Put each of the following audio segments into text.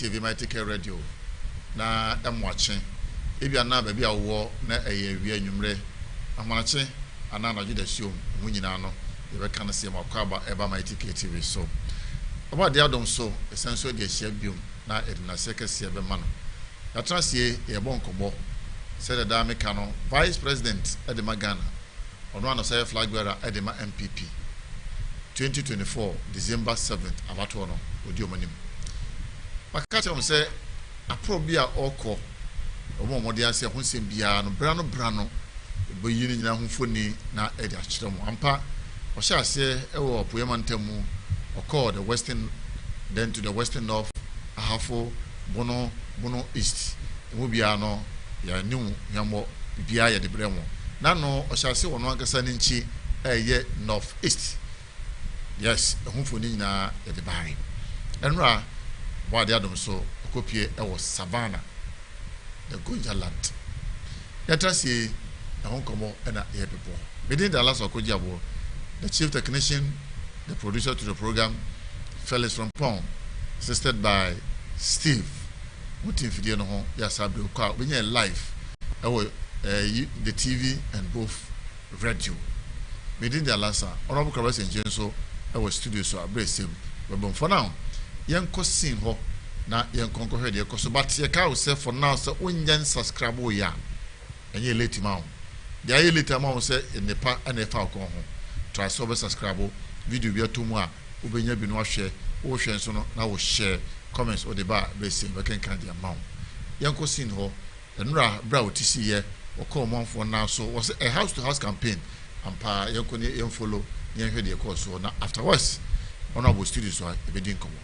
TV Mighty K Radio na watching. If you are now baby wo na we anwumre amanache ana na juda show munyina no ye be kan se makwaba eba Mighty K TV so about the adom so essential de share biom na edina sekese be ma no ya trasie ye bon kobo said da me kano vice president edema Ghana ono ano say flag bearer edema MPP 2024 December 7th abato no odi omanim makacha mo say aprobia okọ omo mode ase ho nsem bia no brano boyi ni nyina ho foni na edi akyere mo ampa o sha ase ewo poema ntamu okọ the western then to the western north ahafo bono east emu bia no ya nimu yamo bia ya de bremo na no o sha ase wono ankasa ni nchi eye north east yes ho foni nyina ya de bai enra wa de adom so okopie ewo savannah the Gonja land. Let us see the Hong Kong and a year before. Within the last Okojabo, the chief technician, the producer to the program, Felix from Pong, assisted by Steve. Mutin Fidiano, Yasabu, when you're live, the TV and both radio. Within the last honorable Caress and Jenso, our studio so abrasive. But for now, young cousin ho. Na yen konko hwe de koso but ye ka say for now say onyan subscribe ya enye late ma de aye late ma say in pa na fa ko ho try so be subscribe video bi ato mu a obenya bi no ahwe wo hwe nso no na wo share comments o de ba be sim be kan dia ma yen ko sin ho enra bra otisi ye o ko monfo na so was a house to house campaign ampa yen ko ne yen follow yen hwe de ko so na afterwards honorable studios so e be din komo.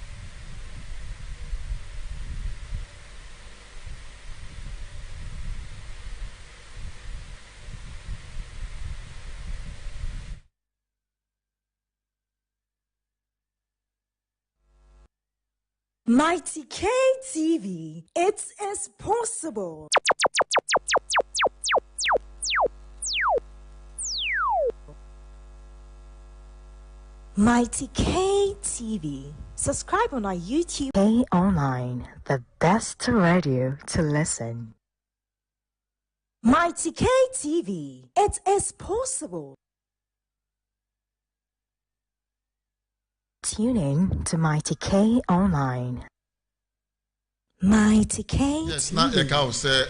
Mighty K TV, it is possible. Mighty K TV. Subscribe on our YouTube. K Online, the best radio to listen. Mighty K TV, it is possible. Tune in to Mighty K Online. Mighty K yes, TV. Now I can say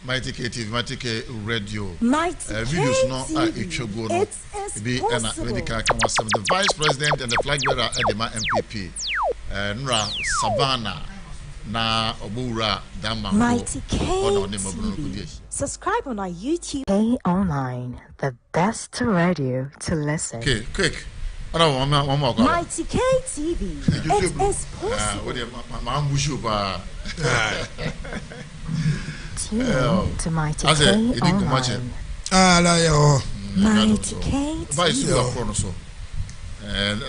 Mighty K TV, Mighty K Radio. Mighty K videos no TV. It should go It no. is Be possible. the vice president and the flag bearer Edema MPP. Nra Savannah na Obura Dama. Mighty K TV. Subscribe on our YouTube. K Online, the best radio to listen. Okay, quick. Mighty K TV. It is possible. Tune in to Mighty K Online. Mighty K TV.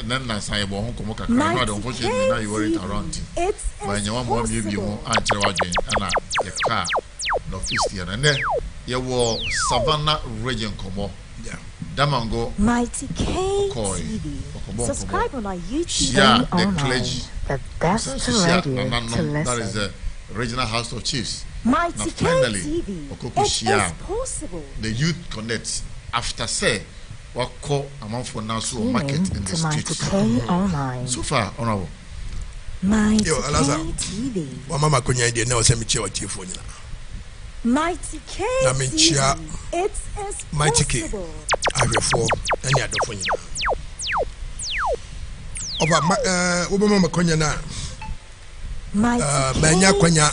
Then last time I won't come back. Unfortunately, now you weren't around. It's possible. Car, no Christian, and then you were Savannah region come. Damango Mighty K TV. Subscribe on our YouTube. Yeah, the clergy. The best radio to listen. That is the regional house of chiefs. Mighty K finally, TV. It is possible. The youth connect after say what call amount for now so market in the Mighty streets. K Online. So far, honorable. Mighty K TV. Mama kunya idea na wasemi che watifo nyina. Mighty K TV. It is Mighty K. possible. Ahwefo ani adofo nyina. Oba mama kunya na manya kwanya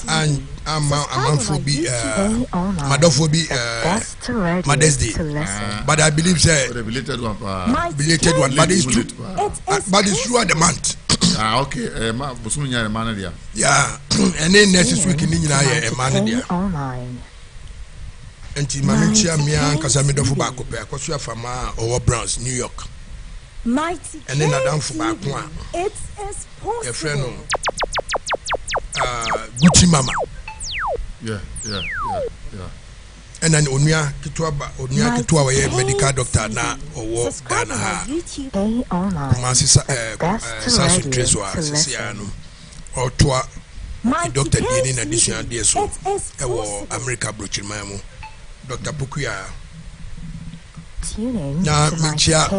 amanfo bi madofo bi Mother's Day. But I believe say Belated one, but it's true. But it's true at the month. Okay. Busumunya man there. Yeah, and then next week ni nyina ye e man there. Online. Enti mama chia mia nkasa medofo ba ko pe akoso afama owo Browns New York. Mighty K And then adamfo ba TV. ko a It is your friend possible. Gucci mama. Yeah. And then onia kitwa we medical doctor na owo Subscribe Ghana on our ha. YouTube. K Online. Masisa Best sasu radio treso to asisi listen. anu. Otwa Dr. DNA in addition dear so America broaching my mo Dr. Pukuya na minchia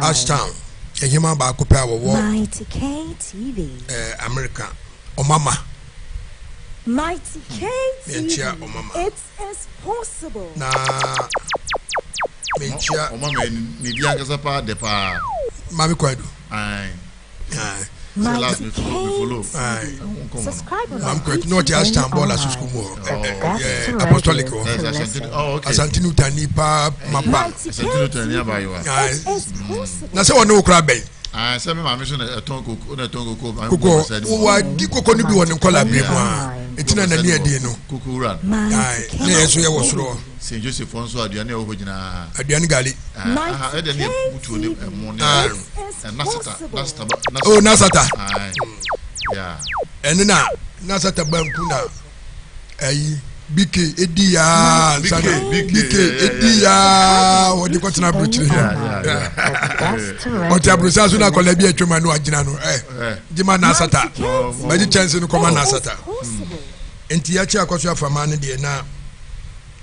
Ashtown a human ba ko pa wo Mighty K TV America Mama Mighty K minchia TV Mama it's possible na minchia Mama ni dia kasa pa de pa mami kwadu Mighty K subscribe I'm going not just Ashtown as school more apostolic Asantinu Tani pa mapa Asantinu Tani aba yo na se wonu okra ben se me ma me so na tonko koko wa di koko ni bi wonu kola be mu a etina na ni ade no koko ura na yeso ye wosoro Saint Joseph onso aduane e ho gina aduane gali e de ne mutu ne mo ne nasata yeah enina nasata banku na ayi bike ediya bike ediya wodi ko tena brochire o ti abrosa so na kola bi atwema no agina no jima nasata baji chance no koma nasata enti ya chi akoso afama ne de na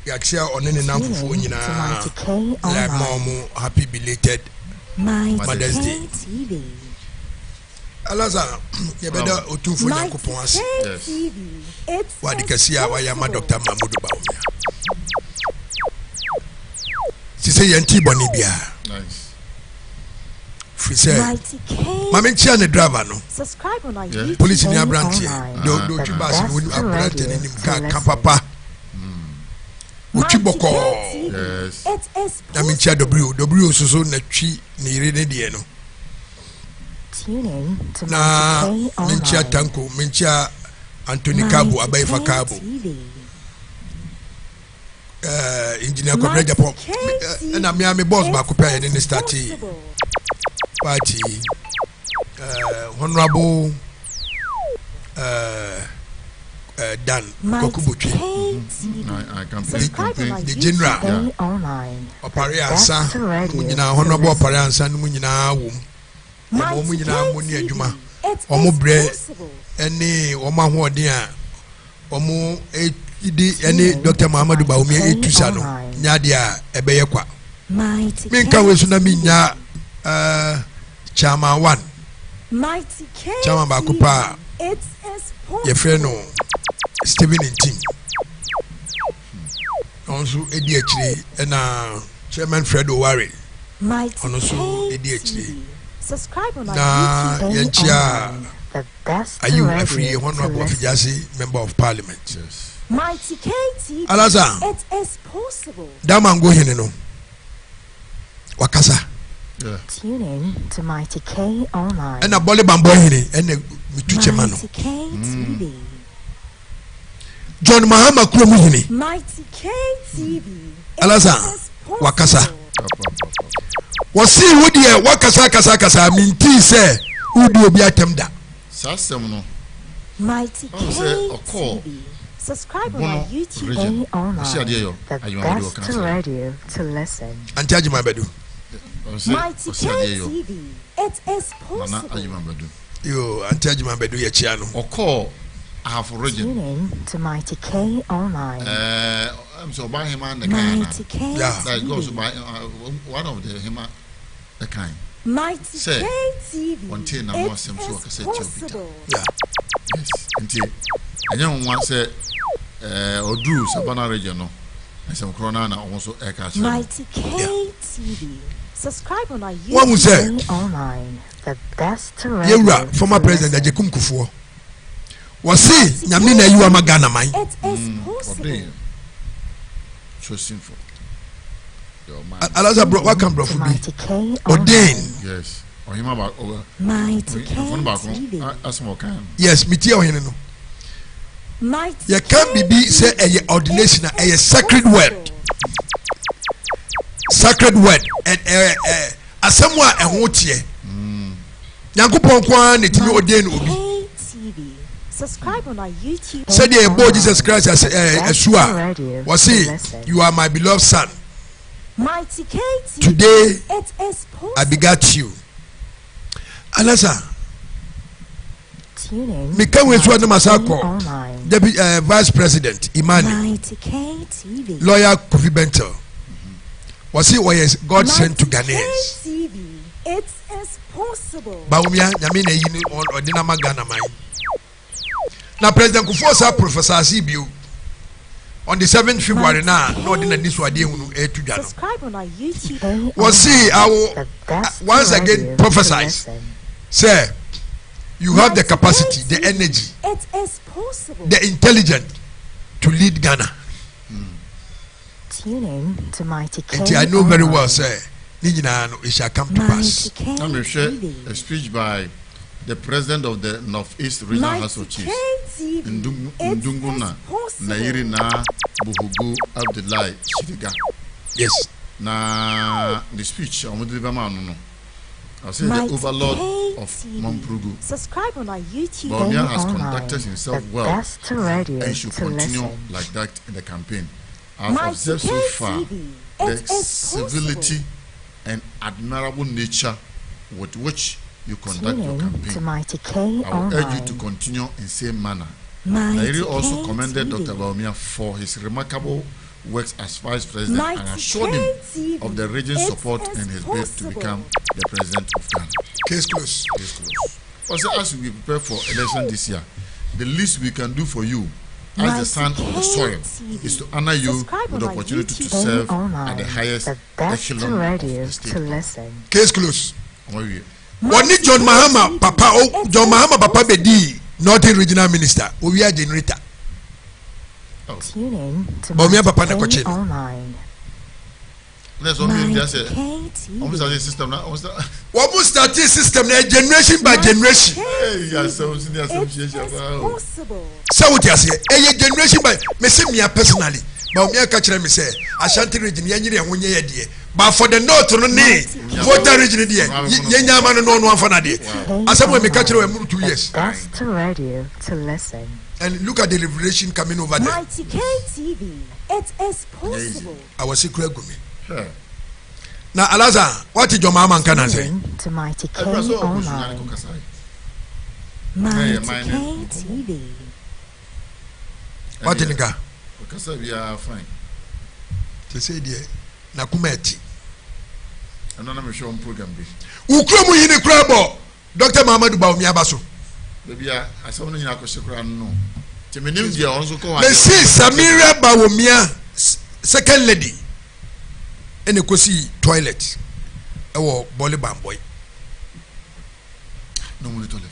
ya chia onene na mfufu nyina la mom happy belated Mother's Day Alaza yebeda otumfo yakopon ase wadi kasia wa ya ma Dr. Mahmoud Bawumia sise yanti boni bia nice frise mama chia ne driver no subscribe on YouTube police ni abrantie do tubas no wonu abrante ni ka papa Uchiboko yes na minchia w soso na twi ni ire ne de no na minchia tanko minchia Anthony Kabo abaifa Kabo engineer Kwabra Japan na me boss ba ko pay ni start party honorable Dan Kokubutwi I can the general opariansa munyina honorable opariansa munyina wo mo munyina mo ni adwuma omo bre ene omo ahoden a omo idi ene Dr. Mahmoud Bawumia etusa no nyade a ebeye kwa minka wesu na minya chama 1 chama ba ko pa ye friend no Steven Ntin also edi achiri na chairman Fred Oware ono so edi achiri na yanchia ayu every honorable official member of parliament yes Mighty K TV Alaza it is possible damango hene no wakasa Tune in to Mighty K online. na Bole Bamboi hene ene mituche mano Mighty K TV John Mahama kuromu hene Mighty K TV Alaza wakasa wasi wodi e wakasa minti se wodi obi atemda sasem no Mighty K TV subscribe on our YouTube K online. The best radio to listen. anti ajima bedu Mighty K TV it is possible yo anti ajima bedu ye chia no okọ half origin Tune in to Mighty K online. I'm so by him and the kind Mighty K Yeah. that goes TV by one of the him the kind Mighty Say, K TV one thing I it want some so I can say is to Peter. possible yeah yes until anyone want say odu sabana region no and some corona na also e ka say Mighty K TV subscribe on our What was YouTube that? K online. The best radio yewura to former president listen. Ajekum Kufuor wasi nyamni na yiwa magana man it is possible so sinful your man Alaza bro welcome bro To for me Mighty K ordain online. yes or him about over Mighty K phone back TV as more kind yes metia o hene no Mighty ye can be say a ordination a sacred word and asemwa ehwo tie Yankopon kwa na timi ordain obi KTV subscribe on our YouTube said the Lord Jesus Christ as Yeshua was say you are my beloved son Mighty KTV today it is possible I begat you Alasa Mika Weswa Masako, Deputy Vice President Imani, Lawyer Kofi Bentel. Was he was God sent to Ghanaians? It's possible. Bawumia, Yamina Yini or Dinama Ghana mine. Now President Kufosa Professor Sibiu on the 7th February now, no dinner this was to Ghana. Subscribe on our YouTube. Was he once again prophesize? Sir, you have the capacity, the energy, It is possible. the intelligence to lead Ghana. Tune in to Mighty K. And I know very well, sir, it shall come to pass. I'm going to share a speech by the president of the Northeast Regional House of Chiefs, Ndunguna, Nairi Na Buhugu Abdullahi Shidiga. Yes. Na the speech, I'm going to deliver man. I'll say the overlord of Mamprugu. Subscribe on our YouTube. Bawumia has conducted himself well and should to continue listen. like that in the campaign. I've observed so far the civility and admirable nature with which you conduct your To campaign. Mighty K I will urge you online. to continue in same manner. Mighty Nairi also K commended TV. Dr. Bawumia for his remarkable works as vice president Mighty and assured K him TV. of the region's It support is in his bid to possible. become the president of Ghana. Case closed. Case closed. Also, as we prepare for election this year, the least we can do for you as the son of the soil is to honor you Subscribe with the on our opportunity to YouTube. serve Online. at the highest The best echelon of radio the state. to listen. Case closed. Omowie. What need John Mahama, Papa, oh, John Mahama, Papa Bedi, Northern Regional Minister, we are generator. Tune in to Bawumia Mighty Papa K Nekoche. online. Let's only just say, Mighty K almost TV. as a system now. Almost What was that system, generation by generation? hey, yes, so senior It is association. possible. So what you say? A generation by me say me personally. Bawumia catch me say Ashanti region yanyere honye ye de. But for the north no ne voter region de yenya man no one for na de. Asem we me catch we 2 years. Best radio to listen. And look at the revelation coming over there. Mighty K TV. It is possible. I was secret gumi. Sure. Now Alaza, what is your mama can Tune say? in to Mighty K Everyone saw online. Mighty mine, K TV. What in the Because we are fine. to say dear na kumeti. I don't know if you're on program. Ukromu yini krabo. Dr. Muhammadu Bawumia Baso. Baby, I saw no Yakosha no. Timinim dia also call. Me see Samira Bawumia second lady. Ene kosi toilet. Ewo Bole Bamboi. No money toilet.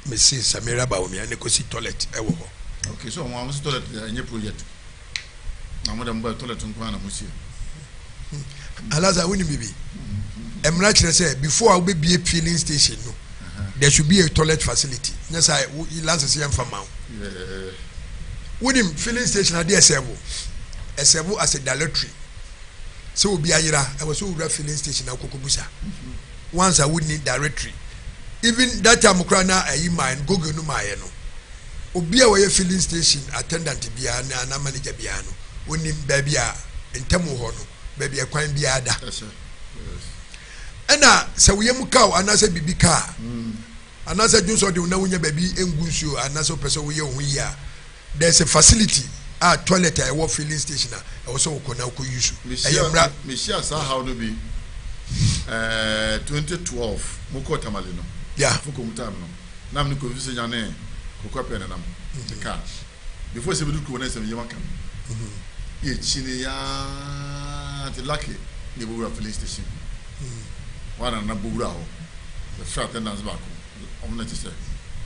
Me see Samira Bawumia ene kosi toilet ewo ho. Okay, so I was toilet in your project. Now, madam, boy, toilet in Kwana Musi. Alaza wini bibi. Emra kire say before I will be a filling station no. There should be a toilet facility. Yes, I last say for now. With him filling station at the SEVO as a directory. So be ayira. I was so filling station at Kokobusa. Once I would need directory. Even that time Ukraina I mind go no my no. Obi a filling station attendant biya na manager biya no. Woni baby a ntemu ho no. Baby a kwan biya da. Yes, sir. Ena se we mu car anase bibi car. Anase junso de na wonya baby engunsuo anase person we ye ho yi a. There's a facility toilet I work filling station I was so kona ko use. Michelle saw how to be 2012 Moko Tamale no. Yeah. Fuko mutam no. Nam ni ko vise nyane ko kwape na nam. The car. Before se bidu ko na se me yama kam. Ye chini ya the lucky the Bura filling station. One na Bura ho. The frat attendants back. Omo na tise.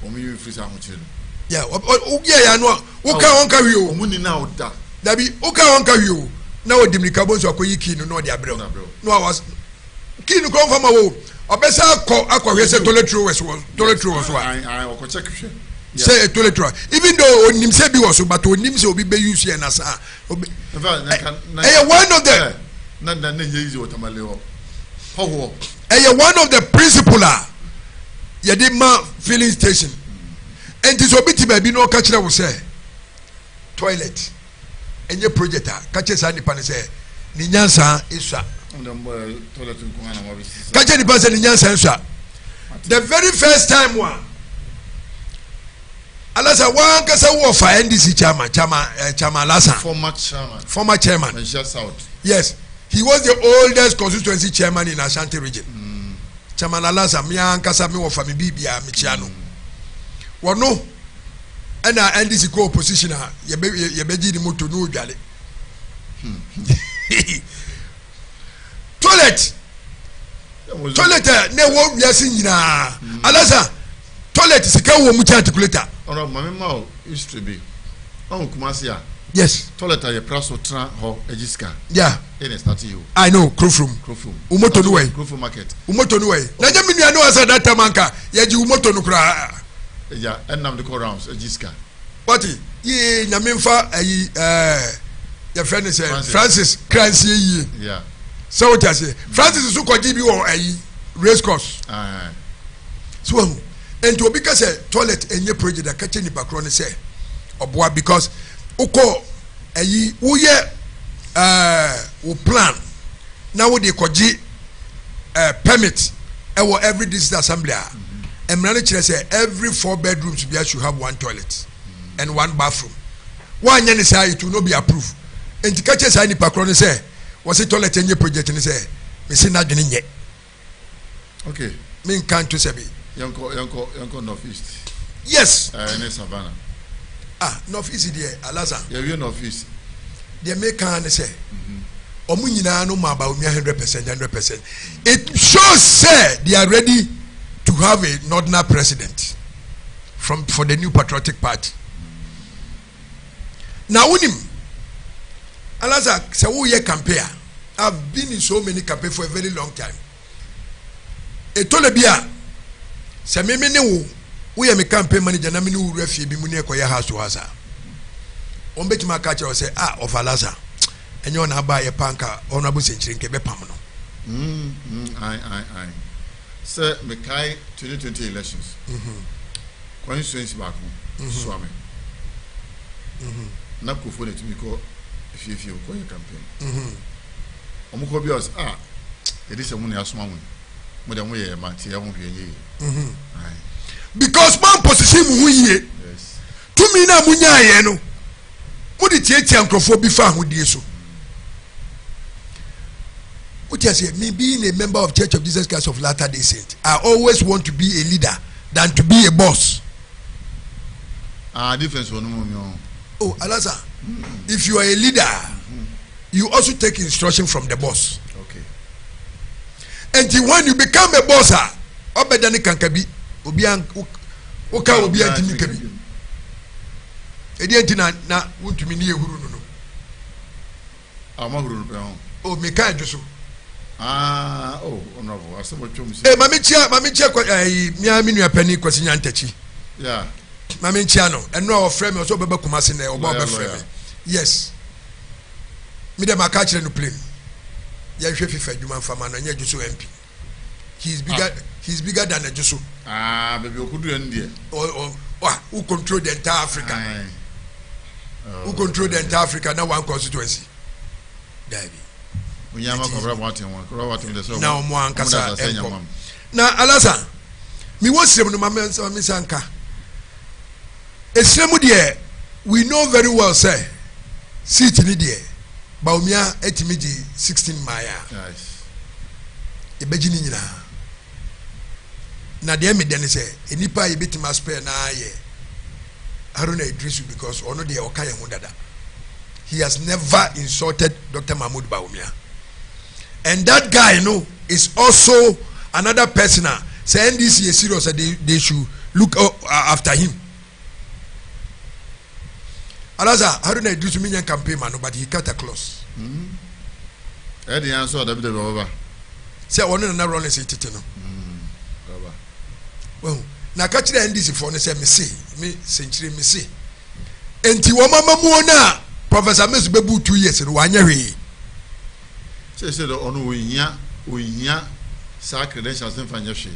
Omo you free sa ho chire. Yeah, ya no wo ka won ka wi o. Omo ni na oda. Dabi wo ka won ka wi o. Na wo dimrika bo so akoyi ki no de abrel. No I was ki no kon fama wo. Obesa akọ se toilet roll was so. I ko check hwe. Say a toilet roll. Even though onim se bi was so but onim se obi be use here na sa. In fact, One of the na easy otamale ho. Ho. one of the principal yedi ma filling station. And this obiti baby no catch that will say toilet. And your projector catch us any pan say Ninyansa iswa. Catch any person Ninyansa iswa. The very first time one Alasa one kasa wo for NDC chairman Alasa. Former chairman. South. Yes. He was the oldest constituency chairman in Ashanti region. Chairman Alasa mi ankasa mi wo for me bibia mi chiano. Wono na NDC co opposition a ye beji di moto no odwale. Toilet ne wo wiase nyina. Alasa toilet sika wo mu articulator. Ono mama ma used to be. On Kumasi a. Yes. Toilet a praso tran ho ejiska. Yeah. In start you. I know Krofrum. Umoto no way. Krofrum market. Umoto no way. Na je minu anu asa that time anka ye ji umoto no kra. Yeah, enam the call rounds ejiska. What ye nyamemfa ayi your friend is Francis Crancy ye. Yeah. So what you say? Francis so kwaji bi wo ayi race course. So and to because toilet enye project that catch ni bakro ne say oboa because uko ayi wo ye wo plan na wo de kwaji permit ewo every district assembly emrane kire say every 4 bedrooms should have one toilet and one bathroom. One yen say it will not be approved. And to catch say ni bakro ne say was it toilet enye project ne say me say na dwene nye. Okay. Me can't to say Yanko Northeast. Yes. In Savannah. Northeast there, Alaza. Yeah, we Northeast. They make can say. Omu nyina no ma Bawumia 100%. It shows say they are ready to have a northern president for the new patriotic party. Now unim Alaza say who ye campaign. I've been in so many campaigns for a very long time. Etolebia se me ne wo ye me campaign manager na me ne wo refie bi mu ne ekoye house to house on betima ka kire say of Alaza enyo na ba ye panka ono abu senchire nke be pam no I say me kai 2020 elections constituency back so am na kofo ne timi ko fie ko ye campaign omuko bi os edi se mu ne asoma mu because man position mu ye to me na munya ye no mu di tietia nkrofo bi fa hodie so what you say me being a member of Church of Jesus Christ of Latter-day Saints I always want to be a leader than to be a boss. Difference one mo. Oh Alasa, if you are a leader you also take instruction from the boss. And when you become a boss, obedani kankabi obian oka obian timi kabi. Edi entina na wuntumi ni ehuru no no. Amahuru no. O me kan dwoso. Honorable. Asemo twom si. Mami chia kwa mia minu apani kwasi nyantachi. Yeah. Mami chia no. Eno a frame so beba kumase na oba be frame. Yes. Me dem aka kire no plane. Ya hwe fifa adwuma mfama no nya juso MP. He's bigger than a juso. Baby okudu en there. Who control the entire Africa? Who control the entire Africa now one constituency? David. Unyama kobra watin de so. Now mo ankasa enko. Na Alasa. Me won srem no mama sanka. Esrem de we know very well say seat ni de Bawumia etimiji 16 maya. Yes. Ebeji ni nyina. Na de me den say enipa ye betima spare na ye. Haruna Idrisu because ono de okaye ho dada. He has never insulted Dr. Mahmoud Bawumia. And that guy is also another person. Say NDC is serious they should look after him. Alaza, Haruna Idrisu minyan campaign man, but he cut a clause. The answer that be over. Say one na run say titino. Well, na catch the NDC for say me century me see. Enti wo mama mu na Professor Mesu bebu 2 years no wanya hwe. Say the onu onya sa credentials in fanya hwe.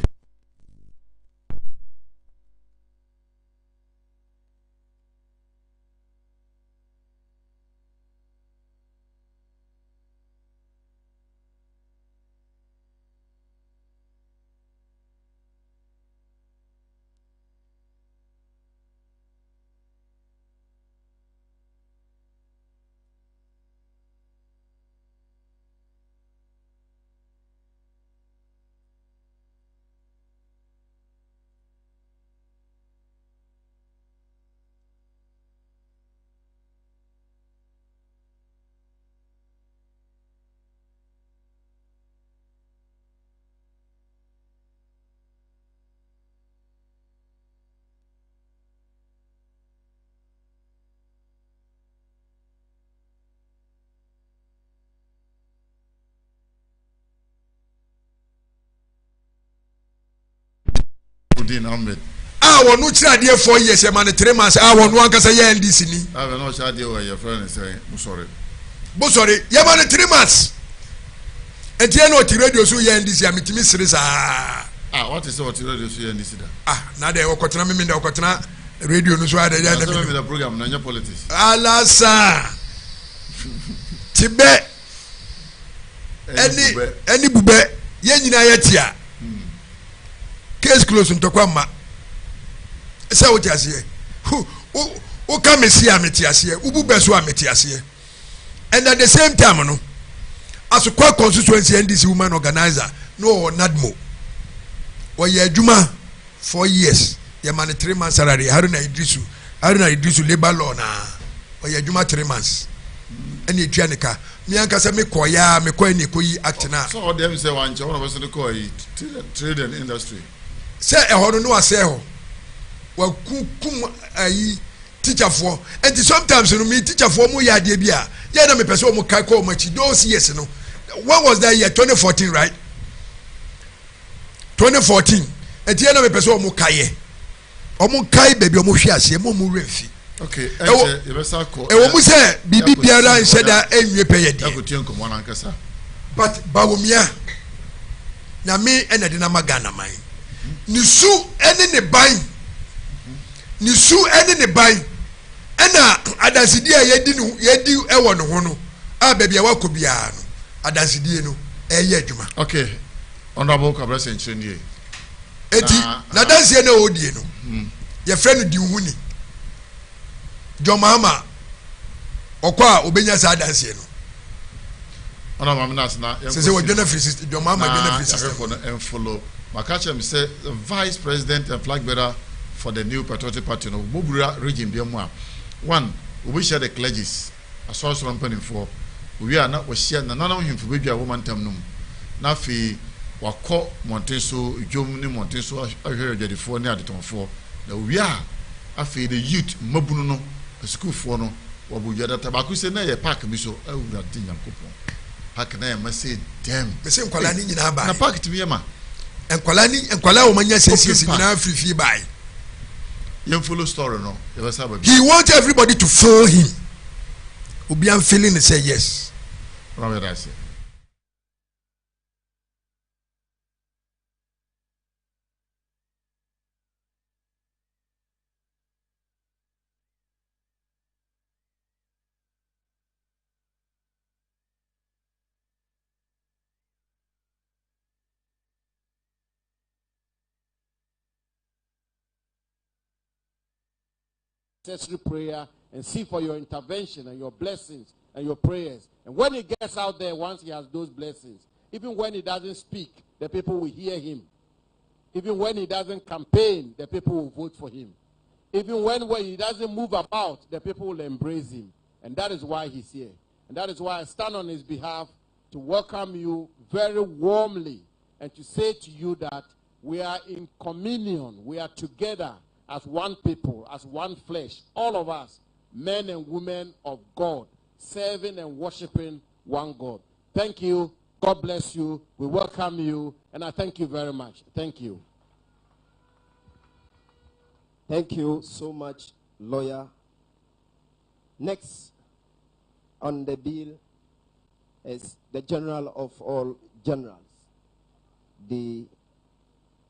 Sharafudin Ahmed. One no try there 4 years, a man 3 months. One can say NDC. I have no idea where your friend is saying. Sorry. But sorry, you man 3 months. And you know what radio so NDC. I'm Miss What is what radio so NDC? Now they are cutting me in the cotton radio. No, so I didn't have the program. Nanya politics. Alasa Tibet. Any bube. Yenina yetia. Case closed in Tokwama. Say what you say. Who come and see Ametiasia? Who besu Ametiasia? And at the same time, no, as a core constituency and this woman organizer, no, Nadmo. Or ye Juma 4 years, ye man 3 months salary, Haruna Idrisu labor law na, or ye Juma 3 months. And ye Janica, Mianka say me koya, me koi ni koi actina. So them say one of us call it trade and industry. Say a hono no aseho. Well, kum teacher for, and sometimes you know me teacher for mu ya de bia. Yeah, na me person mu kai call much those years no. What was that year? 2014, right? 2014. And yeah, na me person mu kai. Omu kai baby omu hwe ase mu refi. Okay, you be sa ko. E wo mu say bibi biara nse da enwe pe ye de. Akotie nkomo na nkasa. But Bawumia na me ena de na magana man. Nisu ene ne ban. Nisu ene ne ban. Ena adansidi a yedi ewo no ho no. A baby awako bia no. Adansidi no eye adwuma. Okay. Honorable Kabra Senchenie. Eti na dansie na odie no. Ye friend di huni. Jo Mahama okwa obenya sa dansie no. Honorable Mamnas na. Say we dwena free system. Jo Mahama dwena free system. And follow. Makachem say the vice president and flag bearer for the new patriotic party no Bobura region biamwa. One, we share the clergies. A source ramping for we are not we share na nana him for baby a woman tam num. Na fi wako Monteso Jom ni Monteso ahwere jadi for ne adeton for. Na we are afi the youth mabunu no school for no wabuja data baku say na ye park bi so awura di Nyankopon. Park na ye say dem. Me say nkwala ni nyina ba. Na park timi ma. Nkwala o manya sense nyina free by. You follow story no. He wants everybody to follow him. Obian feeling and say yes. Robert, I say. Necessary prayer and see for your intervention and your blessings and your prayers. And when he gets out there, once he has those blessings, even when he doesn't speak, the people will hear him. Even when he doesn't campaign, the people will vote for him. Even when he doesn't move about, the people will embrace him. And that is why he's here. And that is why I stand on his behalf to welcome you very warmly and to say to you that we are in communion. We are together as one people, as one flesh, all of us, men and women of God, serving and worshiping one God. Thank you. God bless you. We welcome you. And I thank you very much. Thank you. Thank you so much, lawyer. Next on the bill is the general of all generals, the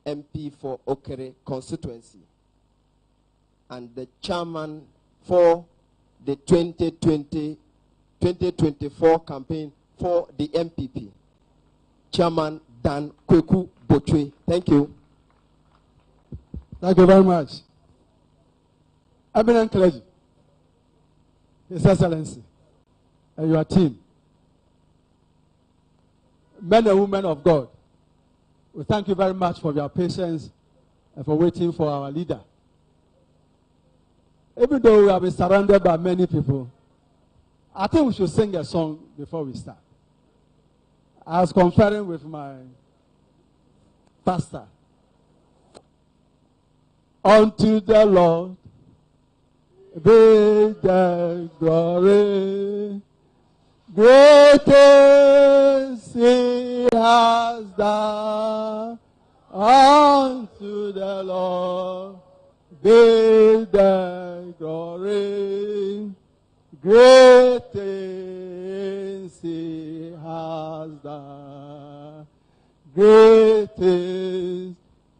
MP for Okere constituency, and the chairman for the 2024 campaign for the MPP, Chairman Dan Kweku Botwe. Thank you. Thank you very much. Eminent clergy, His Excellency, and your team, men and women of God, we thank you very much for your patience and for waiting for our leader. Even though we have been surrounded by many people, I think we should sing a song before we start. I was conferring with my pastor. Unto the Lord be the glory, great things he has done. Unto the Lord be the glory. Great things he has done. Great things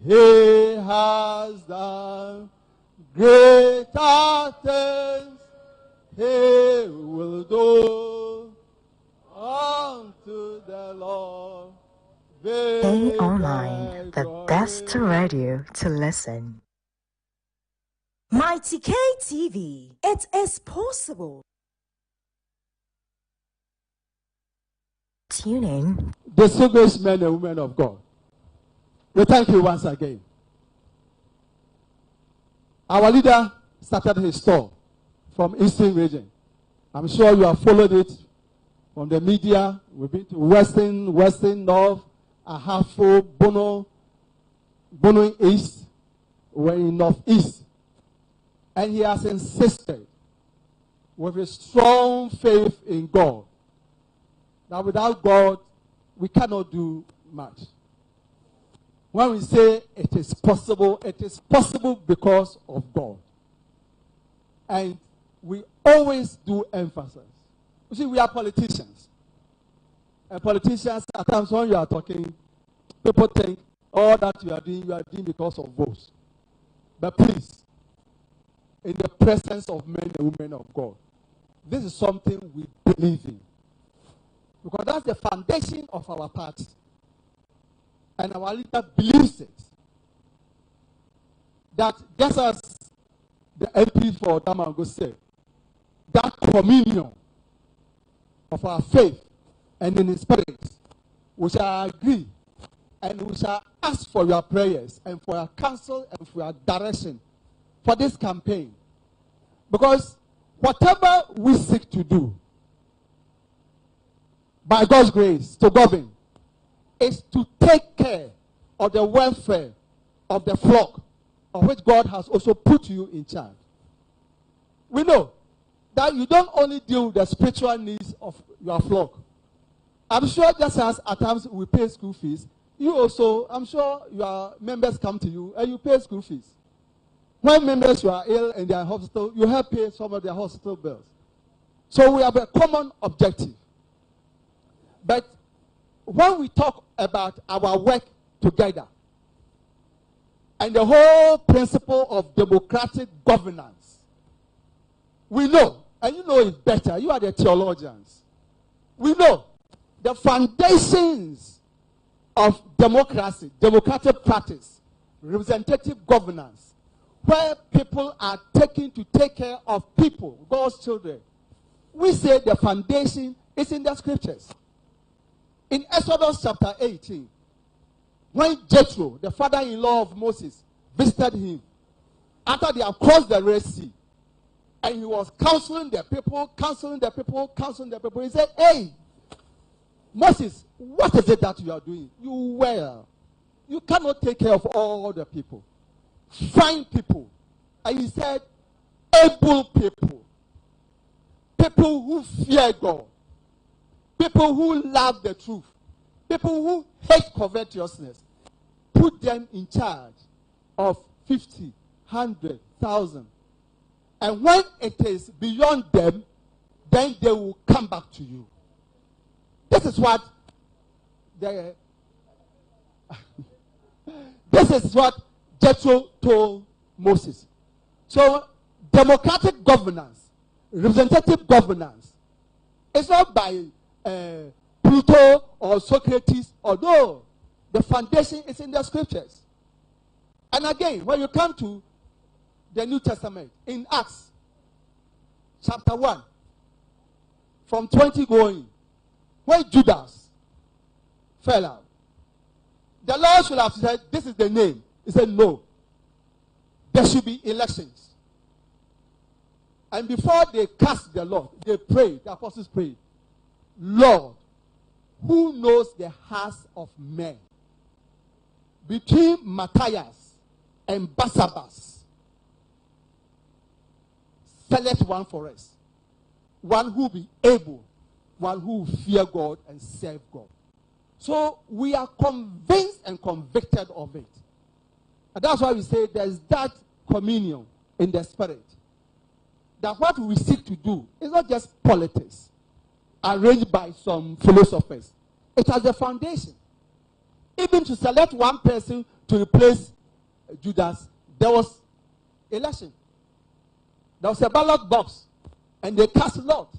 he has done. Greater things he will do. Unto the Lord be Stay online, the best radio to listen. Mighty K TV, it is possible. Tune in. Distinguished men and women of God, we thank you once again. Our leader started his tour from Eastern region. I'm sure you have followed it from the media. We've been to Western, North, Ahafo, Bono East. We're in Northeast. And he has insisted with a strong faith in God that without God, we cannot do much. When we say it is possible because of God. And we always do emphasis. You see, we are politicians. And politicians, at times when you are talking, people think all that you are doing because of votes. But please, in the presence of men and women of God, this is something we believe in. Because that's the foundation of our party. And our leader believes it. That just as the MP for Damango said, that communion of our faith and in the spirit, we shall agree and we shall ask for your prayers and for your counsel and for your direction for this campaign. Because whatever we seek to do, by God's grace, to govern, is to take care of the welfare of the flock of which God has also put you in charge. We know that you don't only deal with the spiritual needs of your flock. I'm sure just as at times we pay school fees, you also, I'm sure your members come to you and you pay school fees. When members who are ill and they are in hospital, you help pay some of their hospital bills. So we have a common objective. But when we talk about our work together and the whole principle of democratic governance, we know, and you know it better, you are the theologians, we know the foundations of democracy, democratic practice, representative governance, where people are taken to take care of people, God's children. We say the foundation is in the scriptures. In Exodus chapter 18, when Jethro, the father-in-law of Moses, visited him, after they have crossed the Red Sea, and he was counseling the people, he said, hey, Moses, what is it that you are doing? You cannot take care of all the people. Find people. And he said, able people. People who fear God. People who love the truth. People who hate covetousness. Put them in charge of 50, 100, 1,000. And when it is beyond them, then they will come back to you. This is what Jethro told Moses. So democratic governance, representative governance, it's not by Pluto or Socrates, although the foundation is in the scriptures. And again, when you come to the New Testament, in Acts chapter 1, from 20 going, when Judas fell out, the Lord should have said, this is the name. He said, no. There should be elections. And before they cast the Lord, they prayed, the apostles prayed, Lord, who knows the hearts of men? Between Matthias and Barsabbas, select one for us. One who be able, one who fear God and serve God. So we are convinced and convicted of it. And that's why we say there's that communion in the spirit. That what we seek to do is not just politics arranged by some philosophers. It has a foundation. Even to select one person to replace Judas, there was election. There was a ballot box, and they cast lot.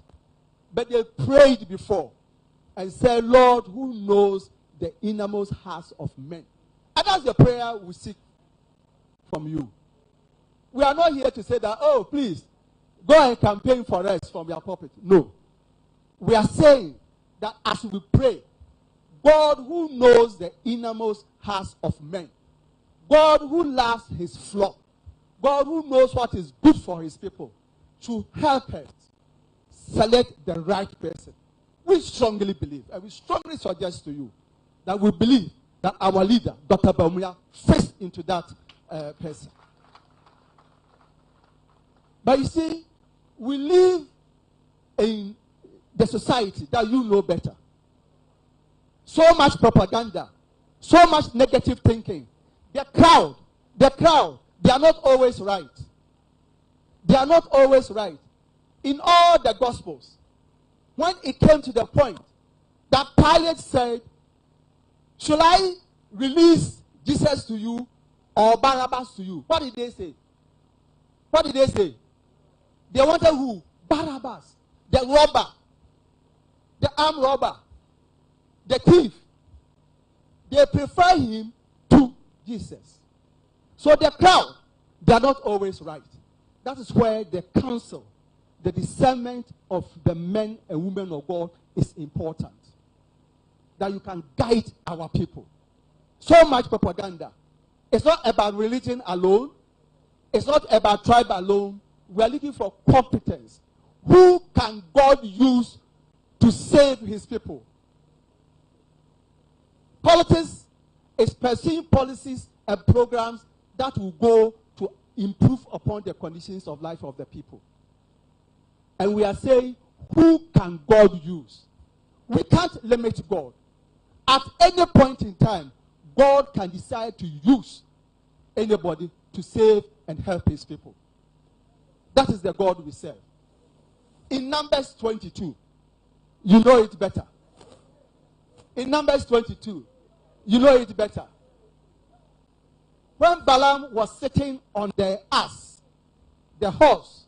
But they prayed before and said, Lord, who knows the innermost hearts of men? And that's the prayer we seek from you. We are not here to say that, oh, please, go and campaign for us from your pulpit. No. We are saying that as we pray, God who knows the innermost hearts of men, God who loves his flock, God who knows what is good for his people, to help us select the right person. We strongly believe, and we strongly suggest to you that we believe that our leader, Dr. Bawumia, fits into that person. But you see, we live in the society that you know better. So much propaganda, so much negative thinking. The crowd, they are not always right. They are not always right. In all the Gospels, when it came to the point that Pilate said, shall I release Jesus to you or Barabbas to you? What did they say? What did they say? They wanted who? Barabbas. The robber. The armed robber. The thief. They prefer him to Jesus. So the crowd, they are not always right. That is where the counsel, the discernment of the men and women of God is important. That you can guide our people. So much propaganda. It's not about religion alone. It's not about tribe alone. We are looking for competence. Who can God use to save his people? Politics is pursuing policies and programs that will go to improve upon the conditions of life of the people. And we are saying, who can God use? We can't limit God. At any point in time, God can decide to use anybody to save and help his people. That is the God we serve. In Numbers 22, you know it better. In Numbers 22, you know it better. When Balaam was sitting on the ass, the horse,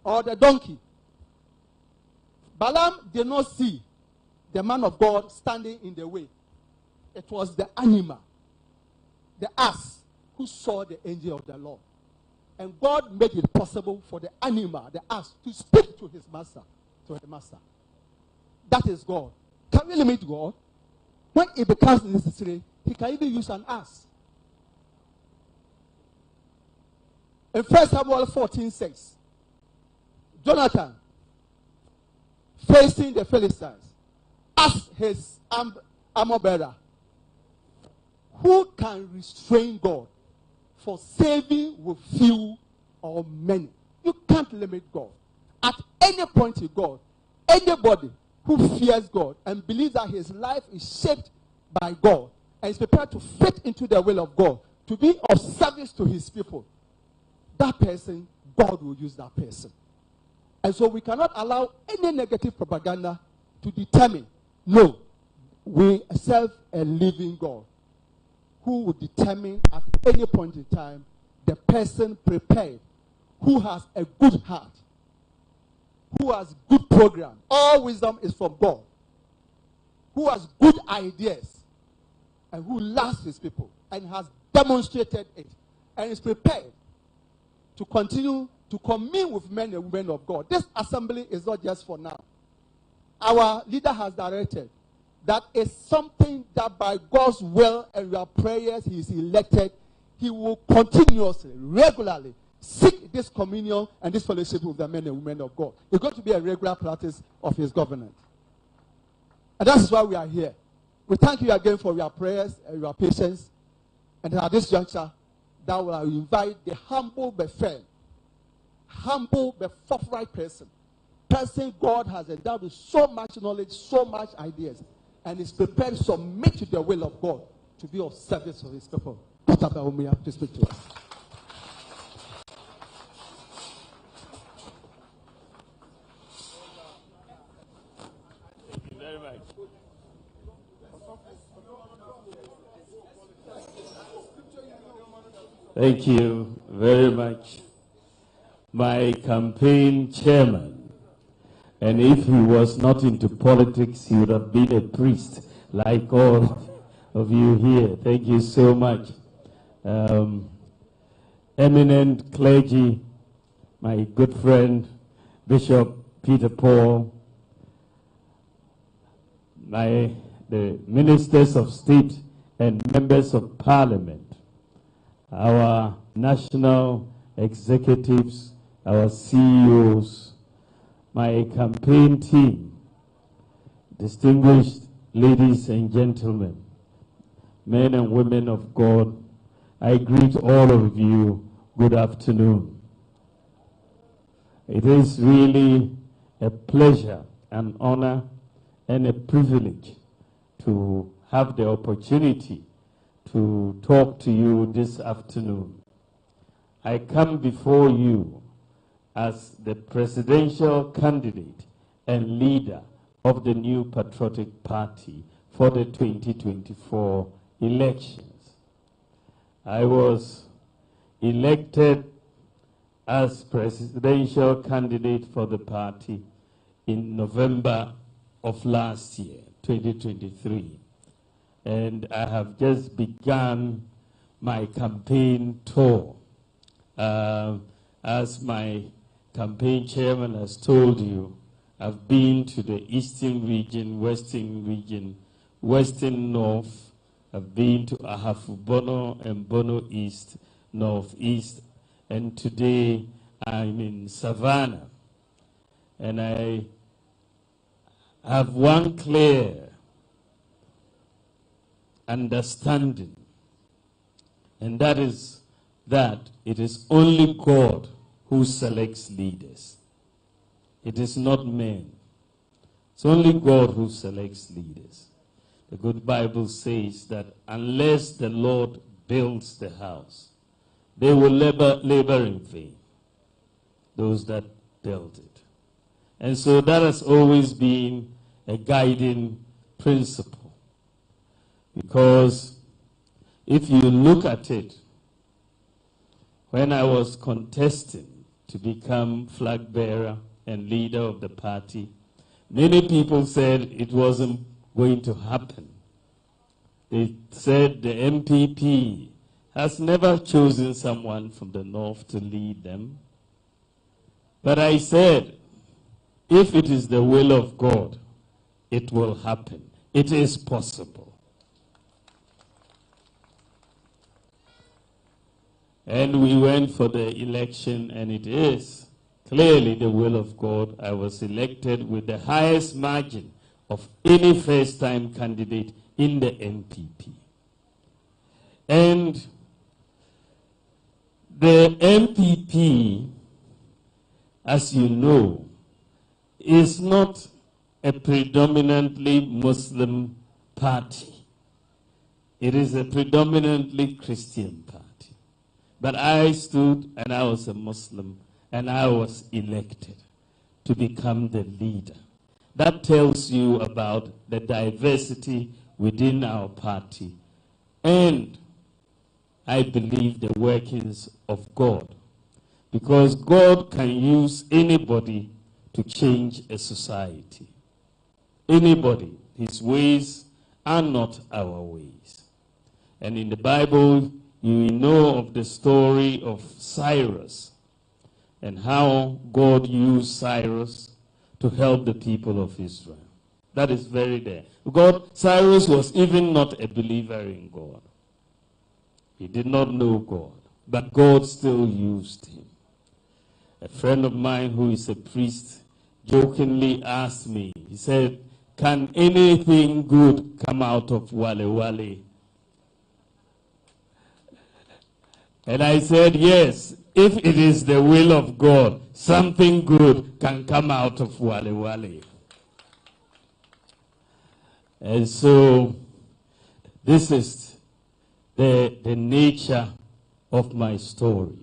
or the donkey, Balaam did not see the man of God standing in the way. It was the animal, the ass, who saw the angel of the Lord. And God made it possible for the animal, the ass, to speak to his master, to the master. That is God. Can we limit God? When it becomes necessary, he can even use an ass. In 1 Samuel 14:6, Jonathan, facing the Philistines, asked his armor bearer, who can restrain God for saving with few or many? You can't limit God. At any point in God, anybody who fears God and believes that his life is shaped by God and is prepared to fit into the will of God, to be of service to his people, that person, God will use that person. And so we cannot allow any negative propaganda to determine. No, we serve a living God who will determine at any point in time the person prepared, who has a good heart, who has good program. All wisdom is from God. Who has good ideas and who loves his people and has demonstrated it and is prepared to continue to commune with men and women of God. This assembly is not just for now. Our leader has directed that is something that by God's will and your prayers he is elected, he will continuously, regularly seek this communion and this fellowship with the men and women of God. It's going to be a regular practice of his government. And that is why we are here. We thank you again for your prayers and your patience. And at this juncture, that will invite the humble but firm, humble but forthright person God has endowed with so much knowledge, so much ideas. and is prepared to submit to the will of God to be of service for his people. Dr. Bawumia, please speak to us. Thank you very much. Thank you very much. My campaign chairman, and if he was not into politics, he would have been a priest like all of you here. Thank you so much. Eminent clergy, my good friend, Bishop Peter Paul, the ministers of state and members of parliament, our national executives, our CEOs, my campaign team, distinguished ladies and gentlemen, men and women of God, I greet all of you. Good afternoon. It is really a pleasure, an honor, and a privilege to have the opportunity to talk to you this afternoon. I come before you as the presidential candidate and leader of the New Patriotic Party for the 2024 elections. I was elected as presidential candidate for the party in November of last year, 2023. And I have just begun my campaign tour. As my campaign chairman has told you, I've been to the Eastern region, Western North. I've been to Ahafo-Bono and Bono East, Northeast, and today I'm in Savannah. And I have one clear understanding, and that is that it is only God who selects leaders. It is not men. It's only God who selects leaders. The good Bible says that unless the Lord builds the house, they will labor in vain, those that build it. And so that has always been a guiding principle. Because if you look at it, when I was contesting to become flag bearer and leader of the party, many people said it wasn't going to happen. They said the MPP has never chosen someone from the north to lead them. But I said, if it is the will of God, it will happen. It is possible. And we went for the election, and it is clearly the will of God. I was elected with the highest margin of any first-time candidate in the MPP. And the MPP, as you know, is not a predominantly Muslim party. It is a predominantly Christian party. But I stood, and I was a Muslim, and I was elected to become the leader. That tells you about the diversity within our party, and I believe the workings of God, because God can use anybody to change a society. Anybody. His ways are not our ways. And in the Bible, you know of the story of Cyrus and how God used Cyrus to help the people of Israel. That is very there. Cyrus was even not a believer in God. He did not know God, but God still used him. A friend of mine who is a priest jokingly asked me, he said, "Can anything good come out of Wale Wale?" And I said, yes, if it is the will of God, something good can come out of Wale Wale. And so this is the nature of my story.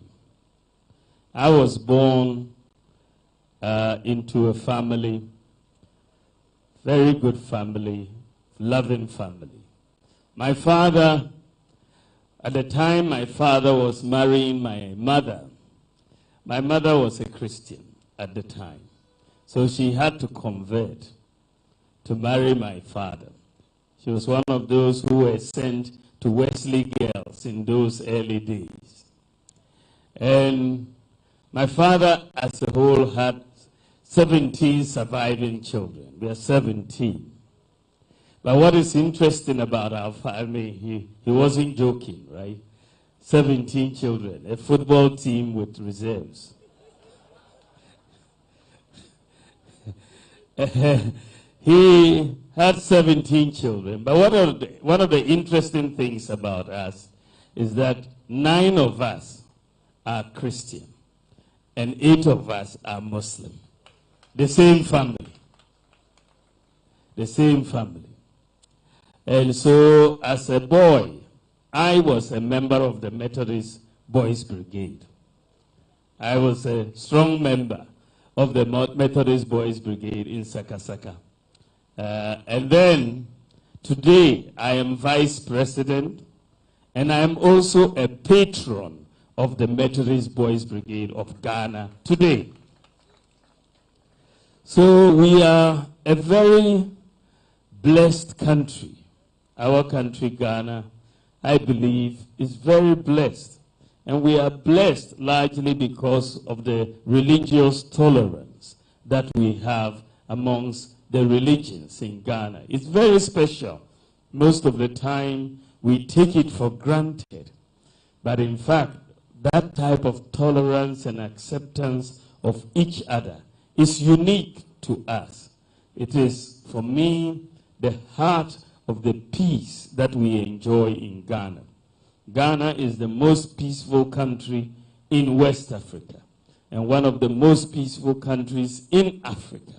I was born into a family, very good family, loving family. My father, at the time my father was marrying my mother was a Christian at the time. So she had to convert to marry my father. She was one of those who were sent to Wesley girls in those early days. And my father as a whole had 17 surviving children. We are 17. But what is interesting about our family, he wasn't joking, right? 17 children, a football team with reserves. He had 17 children. But one of the interesting things about us is that 9 of us are Christian and 8 of us are Muslim. The same family. The same family. And so as a boy, I was a member of the Methodist Boys Brigade. I was a strong member of the Methodist Boys Brigade in Sakasaka. And then today I am vice president and I am also a patron of the Methodist Boys Brigade of Ghana today. So we are a very blessed country. Our country, Ghana, I believe, is very blessed. And we are blessed largely because of the religious tolerance that we have amongst the religions in Ghana. It's very special. Most of the time, we take it for granted. But in fact, that type of tolerance and acceptance of each other is unique to us. It is, for me, the heart of the peace that we enjoy in Ghana. Ghana is the most peaceful country in West Africa and one of the most peaceful countries in Africa.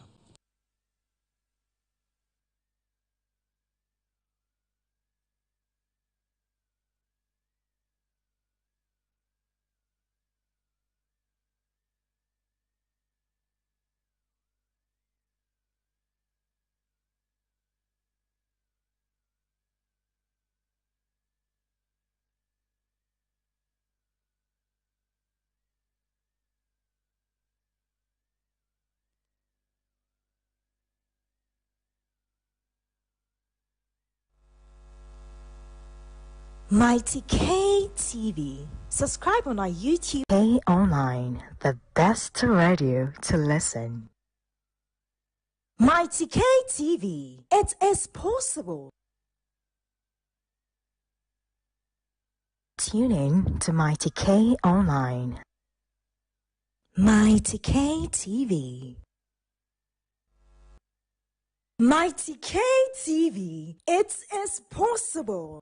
Mighty K TV. Subscribe on our YouTube. K Online, the best radio to listen. Mighty K TV. It is possible. Tune in to Mighty K Online. Mighty K TV. Mighty K TV. It is possible.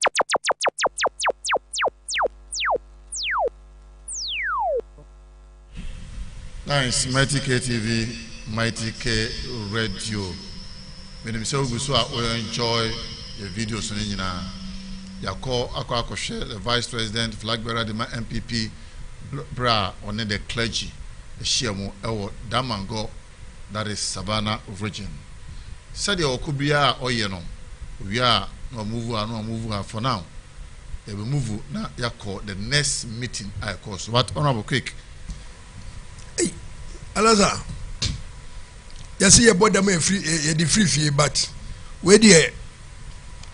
Nice, Mighty K TV, Mighty K Radio. When you say we enjoy the videos on Nina, Yako Akwa the Vice President, Flag Bearer, the MPP, Bra, on the clergy, the Shiamu, Ewo, Damango, that is Savannah region. Said your Kubia or Yeno, we are no move for now. They will move now. Yako, the next meeting I call. So, what honorable quick. Alaza, you see, your body may free, but where the